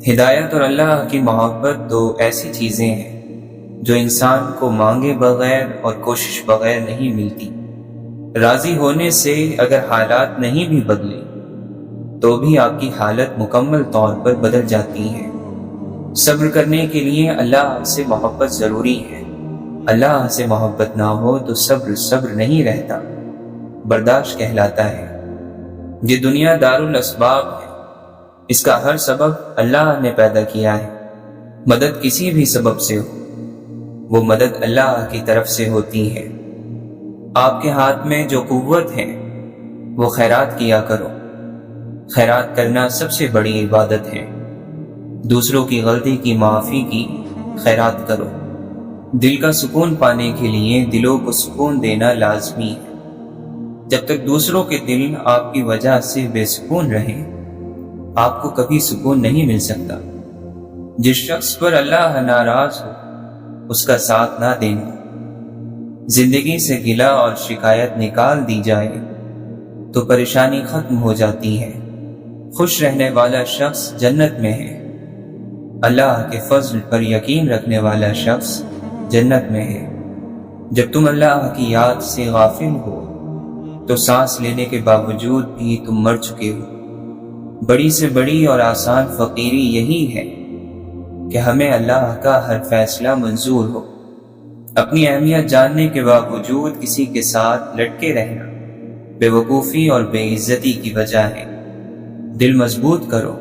ہدایت اور اللہ کی محبت دو ایسی چیزیں ہیں جو انسان کو مانگے بغیر اور کوشش بغیر نہیں ملتی۔ راضی ہونے سے اگر حالات نہیں بھی بدلے تو بھی آپ کی حالت مکمل طور پر بدل جاتی ہے۔ صبر کرنے کے لیے اللہ سے محبت ضروری ہے۔ اللہ سے محبت نہ ہو تو صبر نہیں رہتا، برداشت کہلاتا ہے۔ یہ دنیا دار الاسباب ہے، اس کا ہر سبب اللہ نے پیدا کیا ہے۔ مدد کسی بھی سبب سے ہو، وہ مدد اللہ کی طرف سے ہوتی ہے۔ آپ کے ہاتھ میں جو قوت ہے وہ خیرات کیا کرو۔ خیرات کرنا سب سے بڑی عبادت ہے۔ دوسروں کی غلطی کی معافی کی خیرات کرو۔ دل کا سکون پانے کے لیے دلوں کو سکون دینا لازمی ہے۔ جب تک دوسروں کے دل آپ کی وجہ سے بے سکون رہیں آپ کو کبھی سکون نہیں مل سکتا۔ جس شخص پر اللہ ناراض ہو اس کا ساتھ نہ دینا۔ زندگی سے گلہ اور شکایت نکال دی جائے تو پریشانی ختم ہو جاتی ہے۔ خوش رہنے والا شخص جنت میں ہے۔ اللہ کے فضل پر یقین رکھنے والا شخص جنت میں ہے۔ جب تم اللہ کی یاد سے غافل ہو تو سانس لینے کے باوجود بھی تم مر چکے ہو۔ بڑی سے بڑی اور آسان فقیری یہی ہے کہ ہمیں اللہ کا ہر فیصلہ منظور ہو۔ اپنی اہمیت جاننے کے باوجود کسی کے ساتھ لٹکے رہنا بے وقوفی اور بے عزتی کی وجہ ہے۔ دل مضبوط کرو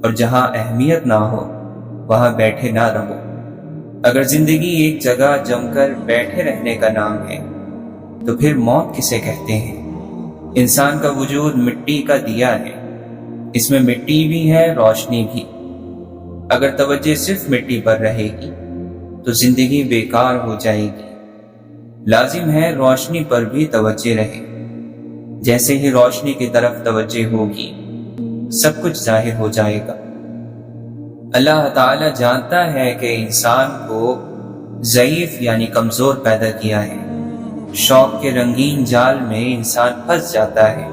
اور جہاں اہمیت نہ ہو وہاں بیٹھے نہ رہو۔ اگر زندگی ایک جگہ جم کر بیٹھے رہنے کا نام ہے تو پھر موت کسے کہتے ہیں؟ انسان کا وجود مٹی کا دیا ہے، اس میں مٹی بھی ہے، روشنی بھی۔ اگر توجہ صرف مٹی پر رہے گی تو زندگی بیکار ہو جائے گی۔ لازم ہے روشنی پر بھی توجہ رہے۔ جیسے ہی روشنی کی طرف توجہ ہوگی سب کچھ ظاہر ہو جائے گا۔ اللہ تعالی جانتا ہے کہ انسان کو ضعیف یعنی کمزور پیدا کیا ہے۔ شوق کے رنگین جال میں انسان پھنس جاتا ہے،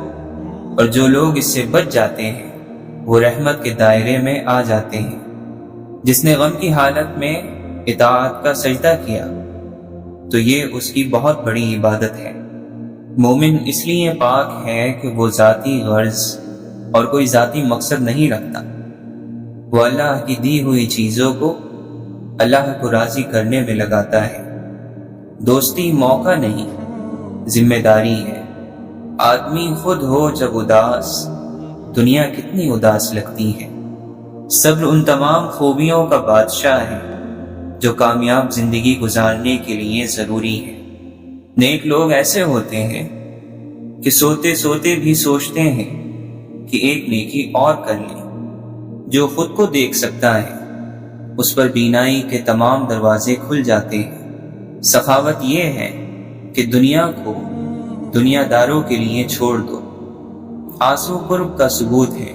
اور جو لوگ اس سے بچ جاتے ہیں وہ رحمت کے دائرے میں آ جاتے ہیں۔ جس نے غم کی حالت میں اطاعت کا سجدہ کیا تو یہ اس کی بہت بڑی عبادت ہے۔ مومن اس لیے پاک ہے کہ وہ ذاتی غرض اور کوئی ذاتی مقصد نہیں رکھتا۔ وہ اللہ کی دی ہوئی چیزوں کو اللہ کو راضی کرنے میں لگاتا ہے۔ دوستی موقع نہیں، ذمہ داری ہے۔ آدمی خود ہو جب اداس، دنیا کتنی اداس لگتی ہے۔ صبر ان تمام خوبیوں کا بادشاہ ہے جو کامیاب زندگی گزارنے کے لیے ضروری ہے۔ نیک لوگ ایسے ہوتے ہیں کہ سوتے سوتے بھی سوچتے ہیں کہ ایک نیکی اور کر لیں۔ جو خود کو دیکھ سکتا ہے اس پر بینائی کے تمام دروازے کھل جاتے ہیں۔ سخاوت یہ ہے کہ دنیا کو دنیا داروں کے لیے چھوڑ دو۔ آنسو قرب کا ثبوت ہے۔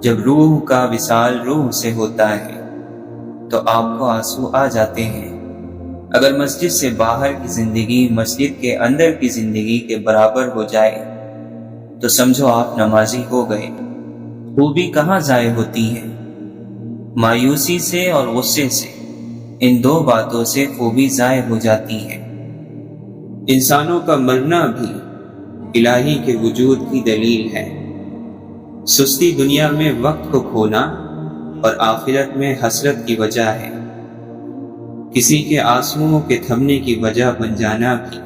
جب روح کا وصال روح سے ہوتا ہے تو آپ کو آنسو آ جاتے ہیں۔ اگر مسجد سے باہر کی زندگی مسجد کے اندر کی زندگی کے برابر ہو جائے تو سمجھو آپ نمازی ہو گئے۔ خوبی کہاں ضائع ہوتی ہے؟ مایوسی سے اور غصے سے۔ ان دو باتوں سے خوبی ضائع ہو جاتی ہے۔ انسانوں کا مرنا بھی الہی کے وجود کی دلیل ہے۔ سستی دنیا میں وقت کو کھونا اور آخرت میں حسرت کی وجہ ہے۔ کسی کے آنسوؤں کے تھمنے کی وجہ بن جانا بھی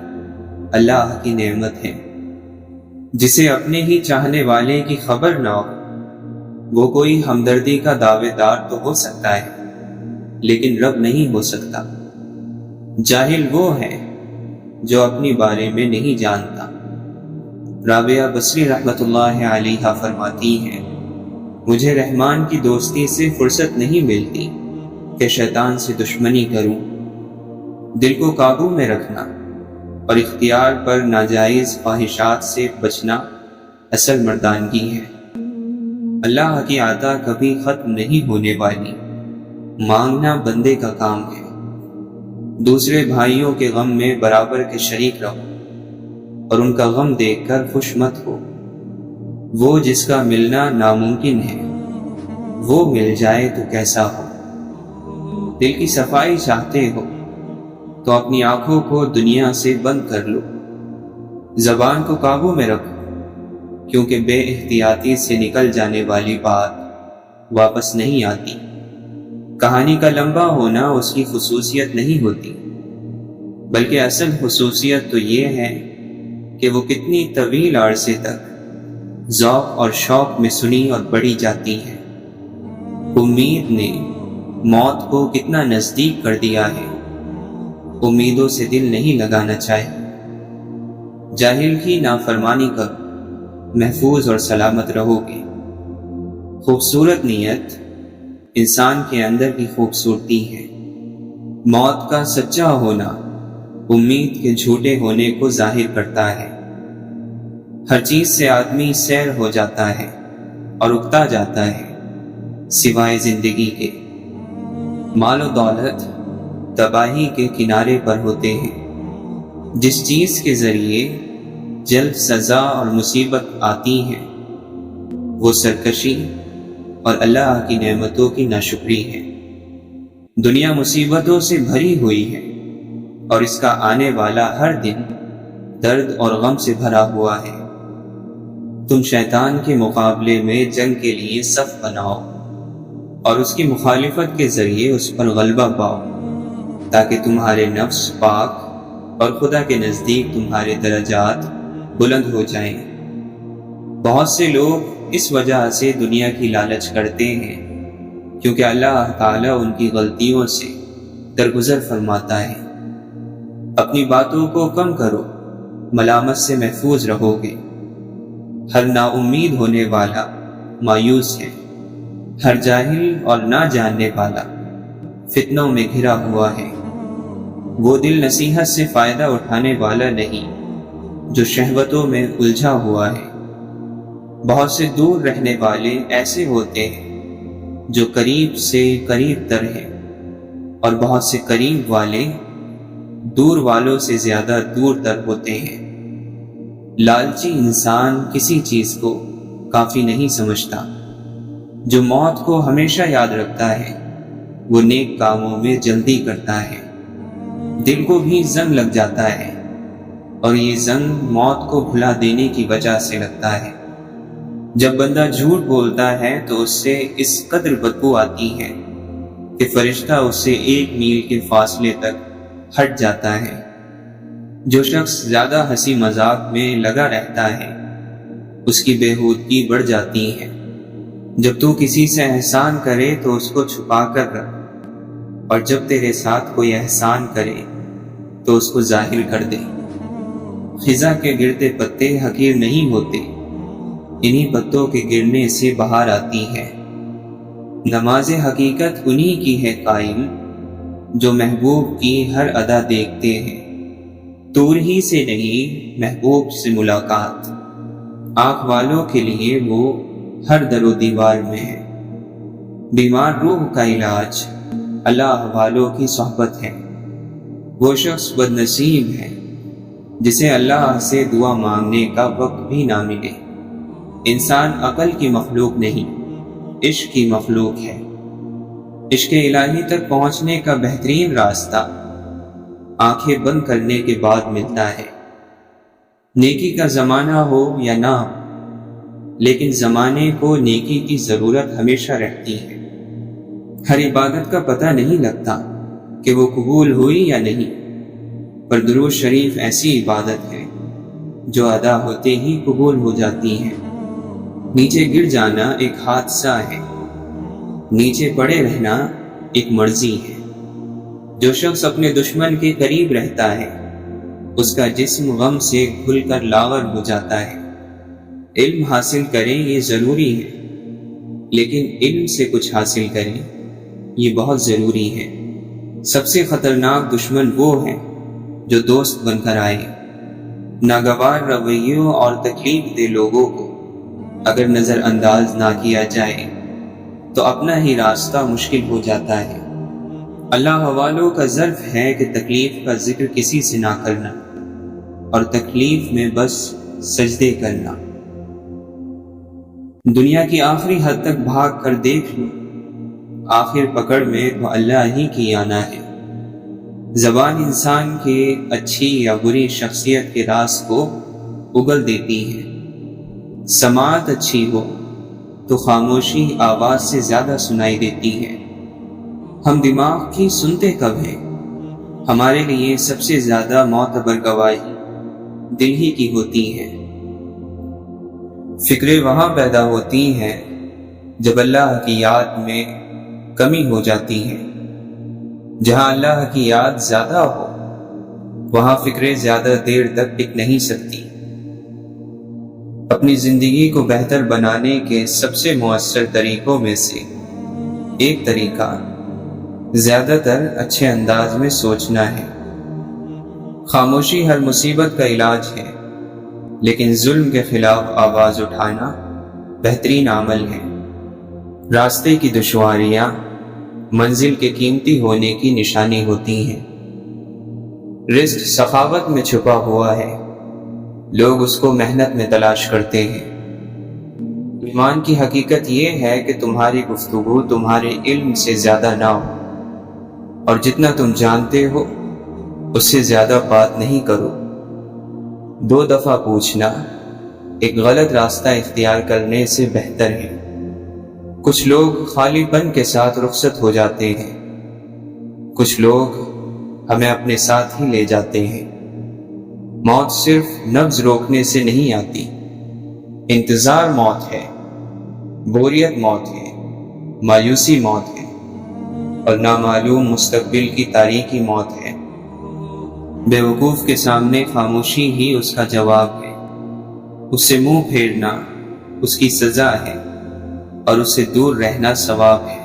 اللہ کی نعمت ہے۔ جسے اپنے ہی چاہنے والے کی خبر نہ ہو وہ کوئی ہمدردی کا دعوے دار تو ہو سکتا ہے لیکن رب نہیں ہو سکتا۔ جاہل وہ ہے جو اپنی بارے میں نہیں جانتا۔ رابعہ بصری رحمۃ اللہ علیہا فرماتی ہیں، مجھے رحمان کی دوستی سے فرصت نہیں ملتی کہ شیطان سے دشمنی کروں۔ دل کو قابو میں رکھنا اور اختیار پر ناجائز خواہشات سے بچنا اصل مردانگی ہے۔ اللہ کی عطا کبھی ختم نہیں ہونے والی، مانگنا بندے کا کام ہے۔ دوسرے بھائیوں کے غم میں برابر کے شریک رہو اور ان کا غم دیکھ کر خوش مت ہو۔ وہ جس کا ملنا ناممکن ہے وہ مل جائے تو کیسا ہو۔ دل کی صفائی چاہتے ہو تو اپنی آنکھوں کو دنیا سے بند کر لو۔ زبان کو قابو میں رکھو کیونکہ بے احتیاطی سے نکل جانے والی بات واپس نہیں آتی۔ کہانی کا لمبا ہونا اس کی خصوصیت نہیں ہوتی، بلکہ اصل خصوصیت تو یہ ہے کہ وہ کتنی طویل عرصے تک ذوق اور شوق میں سنی اور بڑھی جاتی ہے۔ امید نے موت کو کتنا نزدیک کر دیا ہے۔ امیدوں سے دل نہیں لگانا چاہیے۔ جاہل کی نافرمانی کرو، محفوظ اور سلامت رہو گے۔ خوبصورت نیت انسان کے اندر کی خوبصورتی ہے۔ موت کا سچا ہونا امید کے جھوٹے ہونے کو ظاہر کرتا ہے۔ ہر چیز سے آدمی سیر ہو جاتا ہے اور اکتا جاتا ہے سوائے زندگی کے۔ مال و دولت تباہی کے کنارے پر ہوتے ہیں۔ جس چیز کے ذریعے جلد سزا اور مصیبت آتی ہے وہ سرکشی اور اللہ کی نعمتوں کی ناشکری ہے۔ دنیا مصیبتوں سے بھری ہوئی ہے اور اس کا آنے والا ہر دن درد اور غم سے بھرا ہوا ہے۔ تم شیطان کے مقابلے میں جنگ کے لیے صف بناؤ اور اس کی مخالفت کے ذریعے اس پر غلبہ پاؤ تاکہ تمہارے نفس پاک اور خدا کے نزدیک تمہارے درجات بلند ہو جائیں۔ بہت سے لوگ اس وجہ سے دنیا کی لالچ کرتے ہیں کیونکہ اللہ تعالیٰ ان کی غلطیوں سے درگزر فرماتا ہے۔ اپنی باتوں کو کم کرو، ملامت سے محفوظ رہو گے۔ ہر نا امید ہونے والا مایوس ہے، ہر جاہل اور نہ جاننے والا فتنوں میں گھرا ہوا ہے۔ وہ دل نصیحت سے فائدہ اٹھانے والا نہیں جو شہوتوں میں الجھا ہوا ہے۔ بہت سے دور رہنے والے ایسے ہوتے ہیں جو قریب سے قریب تر ہیں، اور بہت سے قریب والے دور والوں سے زیادہ دور تر ہوتے ہیں۔ لالچی انسان کسی چیز کو کافی نہیں سمجھتا۔ جو موت کو ہمیشہ یاد رکھتا ہے وہ نیک کاموں میں جلدی کرتا ہے۔ دل کو بھی زنگ لگ جاتا ہے، اور یہ زنگ موت کو بھلا دینے کی وجہ سے لگتا ہے۔ جب بندہ جھوٹ بولتا ہے تو اس سے اس قدر بدبو آتی ہے کہ فرشتہ اس سے 1 میل کے فاصلے تک ہٹ جاتا ہے۔ جو شخص زیادہ ہنسی مذاق میں لگا رہتا ہے اس کی بےہودگی بڑھ جاتی ہے۔ جب تو کسی سے احسان کرے تو اس کو چھپا کر رکھ، اور جب تیرے ساتھ کوئی احسان کرے تو اس کو ظاہر کر دے۔ خزاں کے گرتے پتے حقیر نہیں ہوتے، انہی پتوں کے گرنے سے بہار آتی ہے۔ نماز حقیقت انہی کی ہے قائم جو محبوب کی ہر ادا دیکھتے ہیں۔ دور ہی سے نہیں محبوب سے ملاقات، آنکھ والوں کے لیے وہ ہر در و دیوار میں ہے۔ بیمار روح کا علاج اللہ والوں کی صحبت ہے۔ وہ شخص بد نصیب ہے جسے اللہ سے دعا مانگنے کا وقت بھی نہ ملے۔ انسان عقل کی مخلوق نہیں، عشق کی مخلوق ہے۔ عشق الہی تک پہنچنے کا بہترین راستہ آنکھیں بند کرنے کے بعد ملتا ہے۔ نیکی کا زمانہ ہو یا نہ ہو، لیکن زمانے کو نیکی کی ضرورت ہمیشہ رہتی ہے۔ ہر عبادت کا پتہ نہیں لگتا کہ وہ قبول ہوئی یا نہیں، پر درود شریف ایسی عبادت ہے جو ادا ہوتے ہی قبول ہو جاتی ہے۔ نیچے گر جانا ایک حادثہ ہے، نیچے پڑے رہنا ایک مرضی ہے۔ جو شخص اپنے دشمن کے قریب رہتا ہے اس کا جسم غم سے گھل کر لاغر ہو جاتا ہے۔ علم حاصل کریں یہ ضروری ہے، لیکن علم سے کچھ حاصل کریں یہ بہت ضروری ہے۔ سب سے خطرناک دشمن وہ ہے جو دوست بن کر آئے۔ ناگوار رویوں اور تکلیف دہ لوگوں کو اگر نظر انداز نہ کیا جائے تو اپنا ہی راستہ مشکل ہو جاتا ہے۔ اللہ والوں کا ظرف ہے کہ تکلیف کا ذکر کسی سے نہ کرنا، اور تکلیف میں بس سجدے کرنا۔ دنیا کی آخری حد تک بھاگ کر دیکھ لو، آخر پکڑ میں تو اللہ ہی کی آنا ہے۔ زبان انسان کے اچھی یا بری شخصیت کے راز کو اگل دیتی ہے۔ سماعت اچھی ہو تو خاموشی آواز سے زیادہ سنائی دیتی ہے۔ ہم دماغ کی سنتے کب ہیں؟ ہمارے لیے سب سے زیادہ معتبر گواہی دل ہی کی ہوتی ہے۔ فکریں وہاں پیدا ہوتی ہیں جب اللہ کی یاد میں کمی ہو جاتی ہے۔ جہاں اللہ کی یاد زیادہ ہو وہاں فکریں زیادہ دیر تک ٹک نہیں سکتی۔ اپنی زندگی کو بہتر بنانے کے سب سے مؤثر طریقوں میں سے ایک طریقہ زیادہ تر اچھے انداز میں سوچنا ہے۔ خاموشی ہر مصیبت کا علاج ہے، لیکن ظلم کے خلاف آواز اٹھانا بہترین عمل ہے۔ راستے کی دشواریاں منزل کے قیمتی ہونے کی نشانی ہوتی ہیں۔ رزق سخاوت میں چھپا ہوا ہے، لوگ اس کو محنت میں تلاش کرتے ہیں۔ ایمان کی حقیقت یہ ہے کہ تمہاری گفتگو تمہارے علم سے زیادہ نہ ہو، اور جتنا تم جانتے ہو اس سے زیادہ بات نہیں کرو۔ 2 دفعہ پوچھنا ایک غلط راستہ اختیار کرنے سے بہتر ہے۔ کچھ لوگ خالی پن کے ساتھ رخصت ہو جاتے ہیں، کچھ لوگ ہمیں اپنے ساتھ ہی لے جاتے ہیں۔ موت صرف نبض روکنے سے نہیں آتی، انتظار موت ہے، بوریت موت ہے، مایوسی موت ہے۔ اور نامعلوم مستقبل کی تاریکی موت ہے۔ بے وقوف کے سامنے خاموشی ہی اس کا جواب ہے۔ اس سے منہ پھیرنا اس کی سزا ہے اور اس سے دور رہنا ثواب ہے۔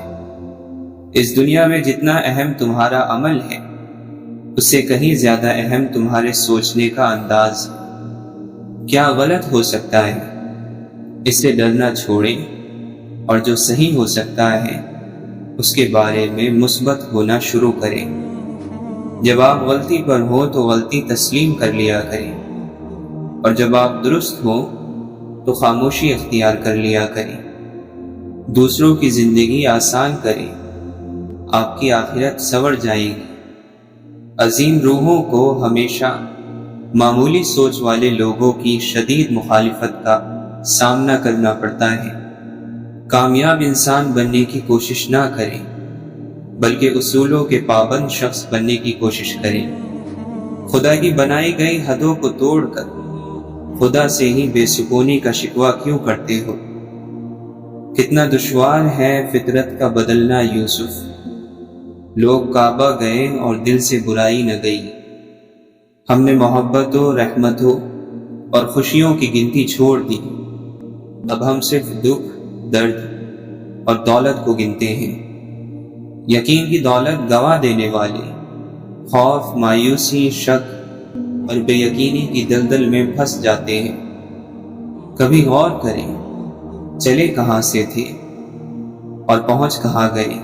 اس دنیا میں جتنا اہم تمہارا عمل ہے اس سے کہیں زیادہ اہم تمہارے سوچنے کا انداز ہے۔ کیا غلط ہو سکتا ہے اس سے ڈرنا چھوڑیں، اور جو صحیح ہو سکتا ہے اس کے بارے میں مثبت ہونا شروع کریں۔ جب آپ غلطی پر ہو تو غلطی تسلیم کر لیا کریں، اور جب آپ درست ہو تو خاموشی اختیار کر لیا کریں۔ دوسروں کی زندگی آسان کریں، آپ کی آخرت سنور جائے گی۔ عظیم روحوں کو ہمیشہ معمولی سوچ والے لوگوں کی شدید مخالفت کا سامنا کرنا پڑتا ہے۔ کامیاب انسان بننے کی کوشش نہ کریں، بلکہ اصولوں کے پابند شخص بننے کی کوشش کریں۔ خدا کی بنائی گئی حدوں کو توڑ کر خدا سے ہی بے سکونی کا شکوہ کیوں کرتے ہو؟ کتنا دشوار ہے فطرت کا بدلنا یوسف۔ لوگ کعبہ گئے اور دل سے برائی نہ گئی۔ ہم نے محبتوں، رحمتوں اور خوشیوں کی گنتی چھوڑ دی۔ اب ہم صرف دکھ، درد اور دولت کو گنتے ہیں۔ یقین کی دولت گوا دینے والے خوف، مایوسی، شک اور بے یقینی کی دلدل میں پھنس جاتے ہیں۔ کبھی غور کریں، چلے کہاں سے تھے اور پہنچ کہاں گئے،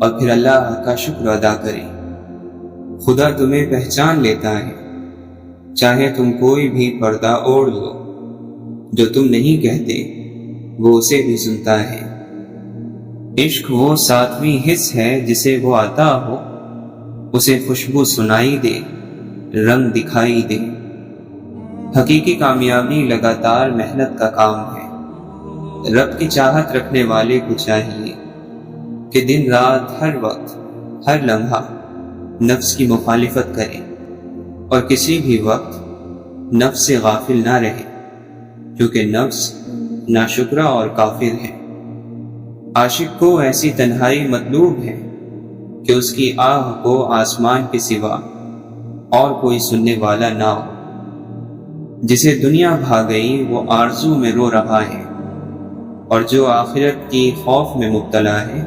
اور پھر اللہ کا شکر ادا کریں۔ خدا تمہیں پہچان لیتا ہے، چاہے تم کوئی بھی پردہ اوڑھ لو۔ جو تم نہیں کہتے وہ اسے بھی سنتا ہے۔ عشق وہ ساتویں حص ہے جسے وہ عطا ہو، اسے خوشبو سنائی دے، رنگ دکھائی دے۔ حقیقی کامیابی لگاتار محنت کا کام ہے۔ رب کی چاہت رکھنے والے کو چاہیے کہ دن رات، ہر وقت، ہر لمحہ نفس کی مخالفت کرے، اور کسی بھی وقت نفس سے غافل نہ رہے، کیونکہ نفس ناشکرا اور کافر ہے۔ عاشق کو ایسی تنہائی مطلوب ہے کہ اس کی آہ کو آسمان کے سوا اور کوئی سننے والا نہ ہو۔ جسے دنیا بھا گئی وہ آرزو میں رو رہا ہے، اور جو آخرت کی خوف میں مبتلا ہے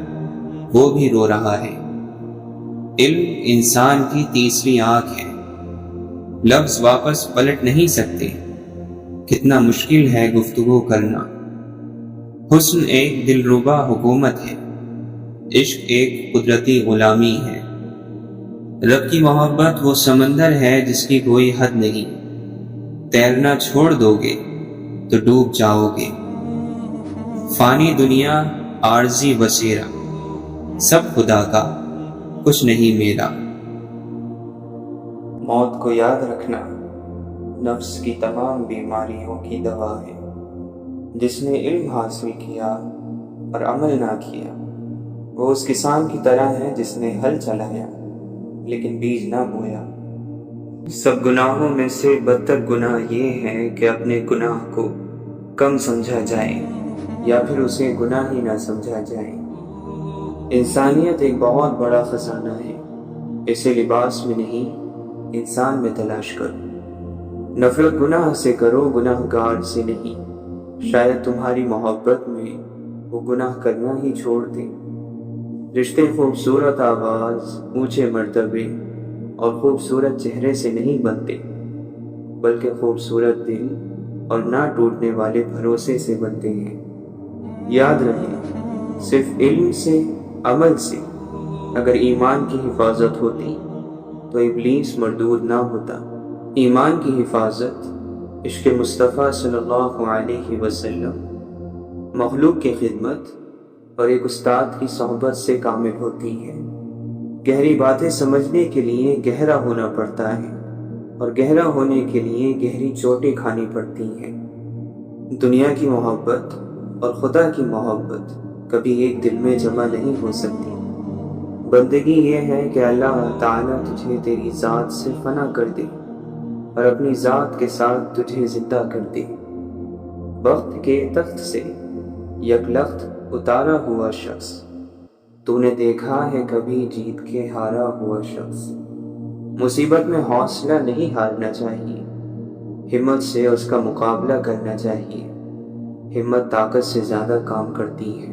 وہ بھی رو رہا ہے۔ علم انسان کی تیسری آنکھ ہے، لفظ واپس پلٹ نہیں سکتے۔ کتنا مشکل ہے گفتگو کرنا۔ حسن ایک دلربا حکومت ہے، عشق ایک قدرتی غلامی ہے۔ رب کی محبت وہ سمندر ہے جس کی کوئی حد نہیں۔ تیرنا چھوڑ دو گے تو ڈوب جاؤ گے۔ فانی دنیا، عارضی بصیرہ، سب خدا کا، کچھ نہیں میرا۔ موت کو یاد رکھنا نفس کی تمام بیماریوں کی دوا ہے۔ جس نے علم حاصل کیا اور عمل نہ کیا وہ اس کسان کی طرح ہے جس نے ہل چلایا لیکن بیج نہ بویا۔ سب گناہوں میں سے بدتر گناہ یہ ہے کہ اپنے گناہ کو کم سمجھا جائے یا پھر اسے گناہ ہی نہ سمجھا جائے۔ انسانیت ایک بہت بڑا خزانہ ہے، اسے لباس میں نہیں انسان میں تلاش کرو۔ نفرت گناہ سے کرو، گناہ گار سے نہیں۔ شاید تمہاری محبت میں وہ گناہ کرنا ہی چھوڑ دے۔ رشتے خوبصورت آواز، اونچے مرتبے اور خوبصورت چہرے سے نہیں بنتے، بلکہ خوبصورت دل اور نہ ٹوٹنے والے بھروسے سے بنتے ہیں۔ یاد رہے، صرف علم سے، عمل سے اگر ایمان کی حفاظت ہوتی تو ابلیس مردود نہ ہوتا۔ ایمان کی حفاظت عشق مصطفیٰ صلی اللہ علیہ وسلم، مخلوق کی خدمت اور ایک استاد کی صحبت سے کامل ہوتی ہے۔ گہری باتیں سمجھنے کے لیے گہرا ہونا پڑتا ہے، اور گہرا ہونے کے لیے گہری چوٹیں کھانی پڑتی ہیں۔ دنیا کی محبت اور خدا کی محبت کبھی ایک دل میں جمع نہیں ہو سکتی۔ بندگی یہ ہے کہ اللہ تعالیٰ تجھے تیری ذات سے فنا کر دے اور اپنی ذات کے ساتھ تجھے زندہ کر دے۔ وقت کے تخت سے یک لخت اتارا ہوا شخص تو نے دیکھا ہے کبھی جیت کے ہارا ہوا شخص؟ مصیبت میں حوصلہ نہیں ہارنا چاہیے، ہمت سے اس کا مقابلہ کرنا چاہیے۔ ہمت طاقت سے زیادہ کام کرتی ہے۔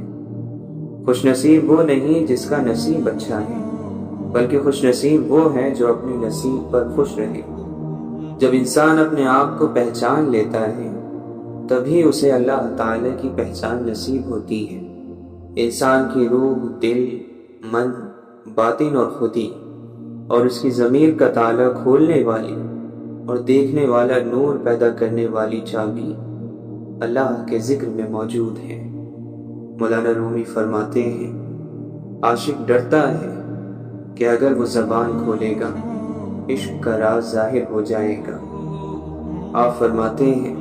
خوش نصیب وہ نہیں جس کا نصیب اچھا ہے، بلکہ خوش نصیب وہ ہے جو اپنے نصیب پر خوش رہے۔ جب انسان اپنے آپ کو پہچان لیتا ہے تبھی اسے اللہ تعالی کی پہچان نصیب ہوتی ہے۔ انسان کی روح، دل، من، باطن اور خودی اور اس کی ضمیر کا تالا کھولنے والی اور دیکھنے والا نور پیدا کرنے والی چابی اللہ کے ذکر میں موجود ہے۔ مولانا رومی فرماتے ہیں، عاشق ڈرتا ہے کہ اگر وہ زبان کھولے گا عشق کا راز ظاہر ہو جائے گا۔ آپ فرماتے ہیں،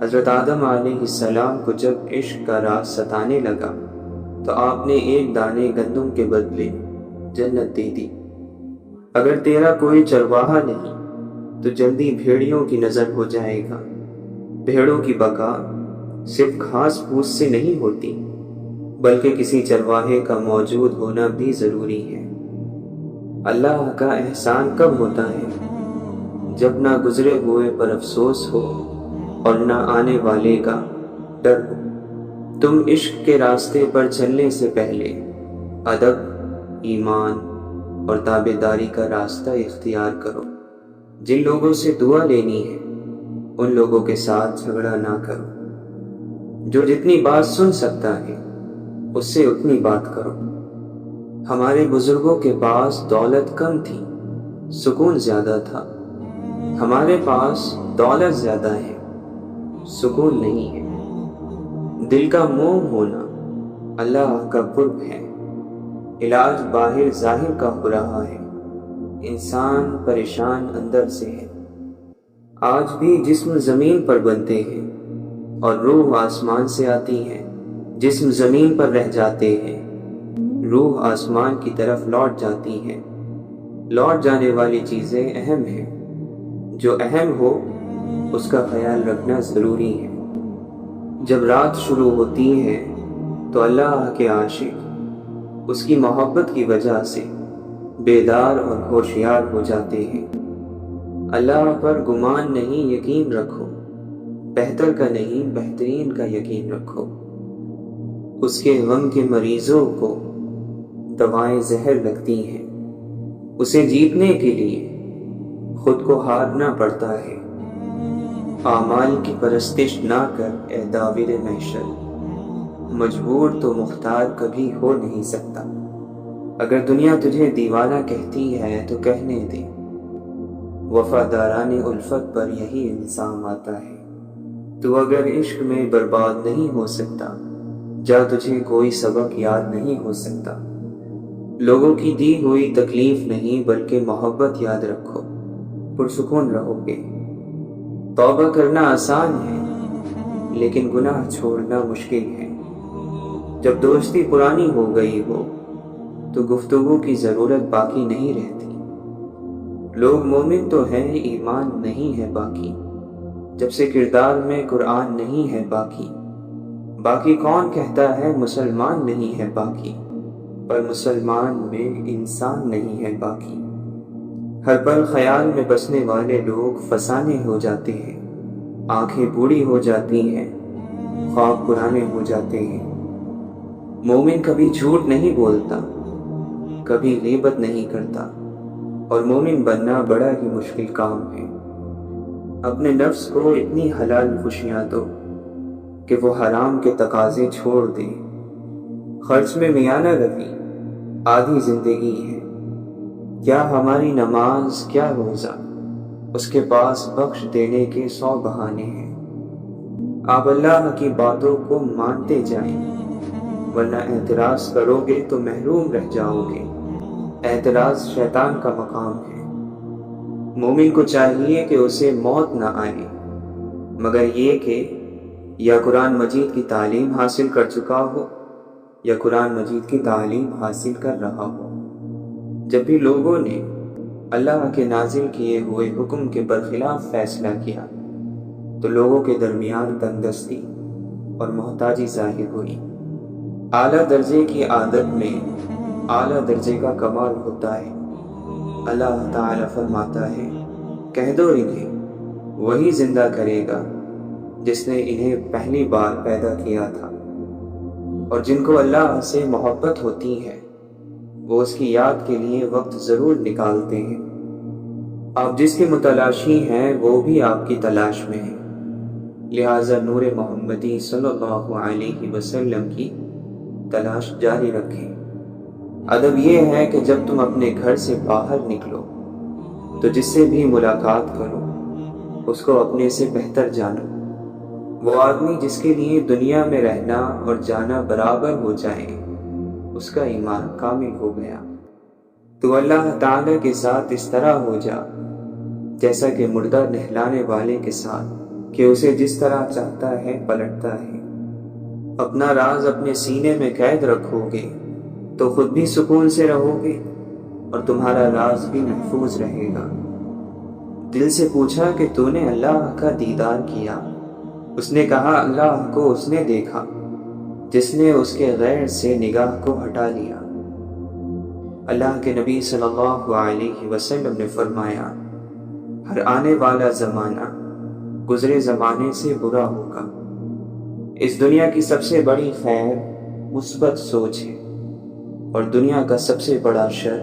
حضرت آدم علیہ السلام کو جب عشق کا راز ستانے لگا تو آپ نے ایک دانے گندم کے بدلے جنت دے دی۔ اگر تیرا کوئی چرواہا نہیں تو جلدی بھیڑیوں کی نظر ہو جائے گا۔ بھیڑوں کی بقا صرف گھاس پھوس سے نہیں ہوتی، بلکہ کسی چرواہے کا موجود ہونا بھی ضروری ہے۔ اللہ کا احسان کب ہوتا ہے؟ جب نہ گزرے ہوئے پر افسوس ہو اور نہ آنے والے کا ڈر ہو۔ تم عشق کے راستے پر چلنے سے پہلے ادب، ایمان اور تابعداری کا راستہ اختیار کرو۔ جن لوگوں سے دعا لینی ہے ان لوگوں کے ساتھ جھگڑا نہ کرو۔ جو جتنی بات سن سکتا ہے اس سے اتنی بات کرو۔ ہمارے بزرگوں کے پاس دولت کم تھی، سکون زیادہ تھا۔ ہمارے پاس دولت زیادہ ہے، سکون نہیں ہے۔ دل کا موم ہونا اللہ کا قرب ہے۔ علاج باہر ظاہر کا ہو رہا ہے، انسان پریشان اندر سے ہے۔ آج بھی جسم زمین پر بنتے ہیں اور روح آسمان سے آتی ہے۔ جسم زمین پر رہ جاتے ہیں، روح آسمان کی طرف لوٹ جاتی ہے۔ لوٹ جانے والی چیزیں اہم ہیں، جو اہم ہو اس کا خیال رکھنا ضروری ہے۔ جب رات شروع ہوتی ہے تو اللہ کے عاشق اس کی محبت کی وجہ سے بیدار اور ہوشیار ہو جاتے ہیں۔ اللہ پر گمان نہیں، یقین رکھو۔ بہتر کا نہیں، بہترین کا یقین رکھو۔ اس کے غم کے مریضوں کو دوائیں زہر لگتی ہیں۔ اسے جیتنے کے لیے خود کو ہارنا پڑتا ہے۔ اعمال کی پرستش نہ کر اے داور محشر، مجبور تو مختار کبھی ہو نہیں سکتا۔ اگر دنیا تجھے دیوانہ کہتی ہے تو کہنے دے، وفاداران الفت پر یہی الزام آتا ہے۔ تو اگر عشق میں برباد نہیں ہو سکتا، جا تجھے کوئی سبق یاد نہیں ہو سکتا۔ لوگوں کی دی ہوئی تکلیف نہیں بلکہ محبت یاد رکھو، پرسکون رہو گے۔ توبہ کرنا آسان ہے لیکن گناہ چھوڑنا مشکل ہے۔ جب دوستی پرانی ہو گئی ہو تو گفتگو کی ضرورت باقی نہیں رہتی۔ لوگ مومن تو ہیں، ایمان نہیں ہے باقی، جب سے کردار میں قرآن نہیں ہے باقی۔ باقی کون کہتا ہے مسلمان نہیں ہے باقی، پر مسلمان میں انسان نہیں ہے باقی۔ ہر پل خیال میں بسنے والے لوگ فسانے ہو جاتے ہیں، آنکھیں بوڑھی ہو جاتی ہیں، خواب پرانے ہو جاتے ہیں۔ مومن کبھی جھوٹ نہیں بولتا، کبھی غیبت نہیں کرتا، اور مومن بننا بڑا ہی مشکل کام ہے۔ اپنے نفس کو اتنی حلال خوشیاں دو کہ وہ حرام کے تقاضے چھوڑ دے۔ خرچ میں میانہ روی آدھی زندگی ہے۔ کیا ہماری نماز، کیا روزہ، اس کے پاس بخش دینے کے 100 بہانے ہیں۔ آپ اللہ کی باتوں کو مانتے جائیں، ورنہ اعتراض کرو گے تو محروم رہ جاؤ گے۔ اعتراض شیطان کا مقام ہے۔ مومن کو چاہیے کہ اسے موت نہ آئے، مگر یہ کہ یا قرآن مجید کی تعلیم حاصل کر چکا ہو یا قرآن مجید کی تعلیم حاصل کر رہا ہو۔ جب بھی لوگوں نے اللہ کے نازل کیے ہوئے حکم کے برخلاف فیصلہ کیا تو لوگوں کے درمیان تنگ دستی اور محتاجی ظاہر ہوئی۔ اعلیٰ درجے کی عادت میں اعلیٰ درجے کا کمال ہوتا ہے۔ اللہ تعالی فرماتا ہے، کہہ دو انہیں وہی زندہ کرے گا جس نے انہیں پہلی بار پیدا کیا تھا۔ اور جن کو اللہ سے محبت ہوتی ہے وہ اس کی یاد کے لیے وقت ضرور نکالتے ہیں۔ آپ جس کے متلاشی ہیں وہ بھی آپ کی تلاش میں ہیں، لہٰذا نور محمدی صلی اللہ علیہ وسلم کی تلاش جاری رکھیں۔ ادب یہ ہے کہ جب تم اپنے گھر سے باہر نکلو تو جس سے بھی ملاقات کرو اس کو اپنے سے بہتر جانو۔ وہ آدمی جس کے لیے دنیا میں رہنا اور جانا برابر ہو جائے اس کا ایمان کامل ہو گیا۔ تو اللہ تعالی کے ساتھ اس طرح ہو جا جیسا کہ مردہ نہلانے والے کے ساتھ، کہ اسے جس طرح چاہتا ہے پلٹتا ہے۔ اپنا راز اپنے سینے میں قید رکھو گے تو خود بھی سکون سے رہو گے اور تمہارا راز بھی محفوظ رہے گا۔ دل سے پوچھا کہ تو نے اللہ کا دیدار کیا؟ اس نے کہا اللہ کو اس نے دیکھا جس نے اس کے غیر سے نگاہ کو ہٹا لیا۔ اللہ کے نبی صلی اللہ علیہ وسلم نے فرمایا، ہر آنے والا زمانہ گزرے زمانے سے برا ہوگا۔ اس دنیا کی سب سے بڑی خیر مثبت سوچ ہے اور دنیا کا سب سے بڑا شر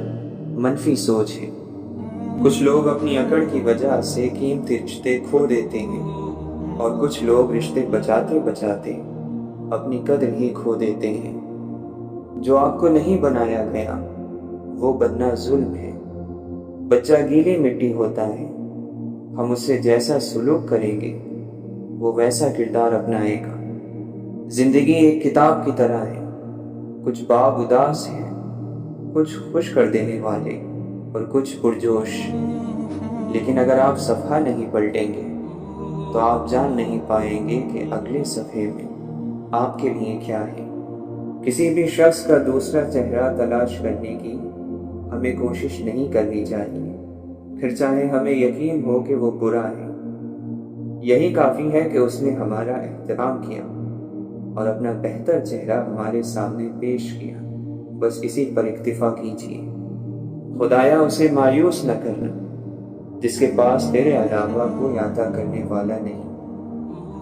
منفی سوچ ہے۔ کچھ لوگ اپنی اکڑ کی وجہ سے قیمتی رشتے کھو دیتے ہیں اور کچھ لوگ رشتے بچاتے بچاتے اپنی قدر ہی کھو دیتے ہیں۔ جو آپ کو نہیں بنایا گیا وہ بننا ظلم ہے۔ بچہ گیلی مٹی ہوتا ہے، ہم اس سے جیسا سلوک کریں گے وہ ویسا کردار اپنائے گا۔ زندگی ایک کتاب کی طرح ہے، کچھ باب اداس ہیں، کچھ خوش کر دینے والے اور کچھ پرجوش، لیکن اگر آپ صفحہ نہیں پلٹیں گے تو آپ جان نہیں پائیں گے کہ اگلے صفحے میں آپ کے لیے کیا ہے۔ کسی بھی شخص کا دوسرا چہرہ تلاش کرنے کی ہمیں کوشش نہیں کرنی چاہیے، پھر چاہے ہمیں یقین ہو کہ وہ برا ہے۔ یہی کافی ہے کہ اس نے ہمارا احترام کیا اور اپنا بہتر چہرہ ہمارے سامنے پیش کیا، بس اسی پر اکتفا کیجیے۔ خدایا اسے مایوس نہ کرنا جس کے پاس تیرے علاوہ کوئی عطا کرنے والا نہیں۔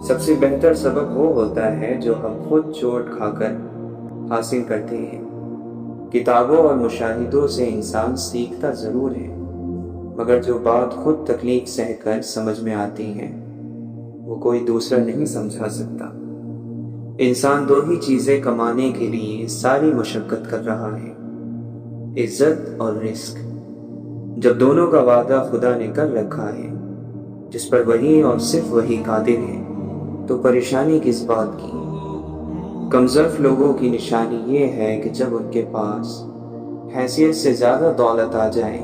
سب سے بہتر سبق وہ ہوتا ہے جو ہم خود چوٹ کھا کر حاصل کرتے ہیں۔ کتابوں اور مشاہدوں سے انسان سیکھتا ضرور ہے، مگر جو بات خود تکلیف سہ کر سمجھ میں آتی ہے وہ کوئی دوسرا نہیں سمجھا سکتا۔ انسان دو ہی چیزیں کمانے کے لیے ساری مشقت کر رہا ہے، عزت اور رزق۔ جب دونوں کا وعدہ خدا نے کر رکھا ہے جس پر وہی اور صرف وہی قادر ہے تو پریشانی کس بات کی؟ کمزرف لوگوں کی نشانی یہ ہے کہ جب ان کے پاس حیثیت سے زیادہ دولت آ جائے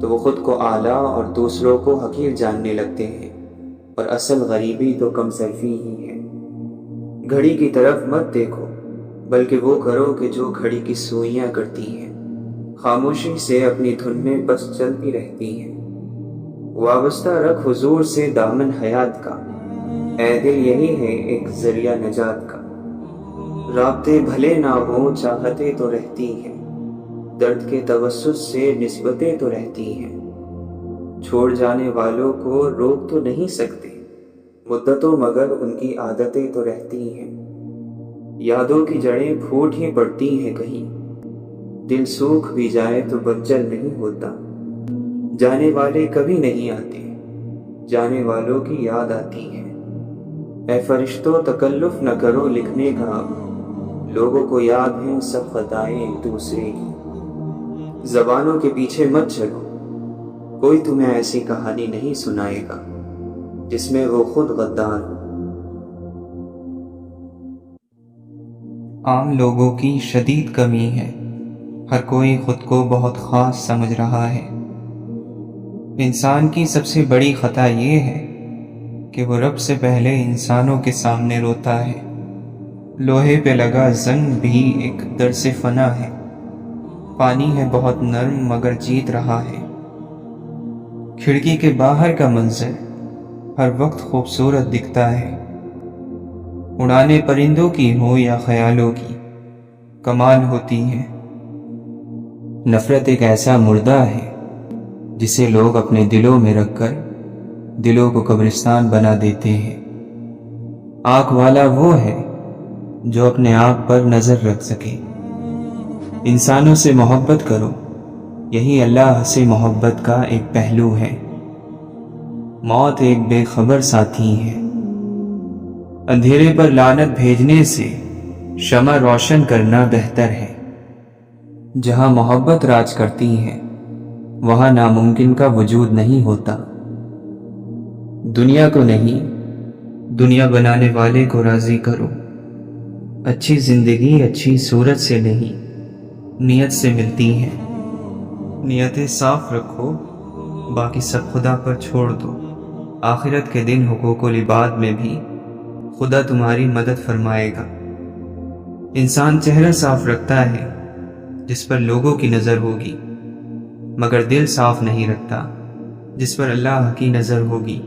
تو وہ خود کو اعلیٰ اور دوسروں کو حقیر جاننے لگتے ہیں، اور اصل غریبی تو کمصرفی ہی ہے۔ گھڑی کی طرف مت دیکھو بلکہ وہ کرو کہ جو گھڑی کی سوئیاں کرتی ہیں، خاموشی سے اپنی دھن میں بس چلتی رہتی ہیں۔ وابستہ رکھ حضور سے دامن حیات کا، اے دل یہی ہے ایک ذریعہ نجات کا۔ رابطے بھلے نہ ہوں چاہتے تو رہتی ہیں، درد کے توسط سے نسبتیں تو رہتی ہیں۔ چھوڑ جانے والوں کو روک تو نہیں سکتے مدتوں، مگر ان کی عادتیں تو رہتی ہیں۔ یادوں کی جڑیں پھوٹ ہی پڑتی ہیں کہیں، دل سوکھ بھی جائے تو بنجر نہیں ہوتا۔ جانے والے کبھی نہیں آتے، جانے والوں کی یاد آتی ہے۔ اے فرشتوں تکلف نہ کرو لکھنے کا اب، لوگوں کو یاد ہیں سب خطائیں ایک دوسرے کی۔ زبانوں کے پیچھے مت چلو، کوئی تمہیں ایسی کہانی نہیں سنائے گا جس میں وہ خود غدار ہو۔ عام لوگوں کی شدید کمی ہے، ہر کوئی خود کو بہت خاص سمجھ رہا ہے۔ انسان کی سب سے بڑی خطا یہ ہے کہ وہ رب سے پہلے انسانوں کے سامنے روتا ہے۔ لوہے پہ لگا زنگ بھی ایک درس فنا ہے، پانی ہے بہت نرم مگر جیت رہا ہے۔ کھڑکی کے باہر کا منظر ہر وقت خوبصورت دکھتا ہے، اڑانے پرندوں کی ہو یا خیالوں کی، کمال ہوتی ہے۔ نفرت ایک ایسا مردہ ہے جسے لوگ اپنے دلوں میں رکھ کر دلوں کو قبرستان بنا دیتے ہیں۔ آنکھ والا وہ ہے جو اپنے آپ پر نظر رکھ سکے۔ انسانوں سے محبت کرو، یہی اللہ سے محبت کا ایک پہلو ہے۔ موت ایک بے خبر ساتھی ہے۔ اندھیرے پر لعنت بھیجنے سے شمع روشن کرنا بہتر ہے۔ جہاں محبت راج کرتی ہے وہاں ناممکن کا وجود نہیں ہوتا۔ دنیا کو نہیں، دنیا بنانے والے کو راضی کرو۔ اچھی زندگی اچھی صورت سے نہیں، نیت سے ملتی ہے۔ نیتیں صاف رکھو، باقی سب خدا پر چھوڑ دو۔ آخرت کے دن حقوق العباد میں بھی خدا تمہاری مدد فرمائے گا۔ انسان چہرہ صاف رکھتا ہے جس پر لوگوں کی نظر ہوگی، مگر دل صاف نہیں رکھتا جس پر اللہ کی نظر ہوگی۔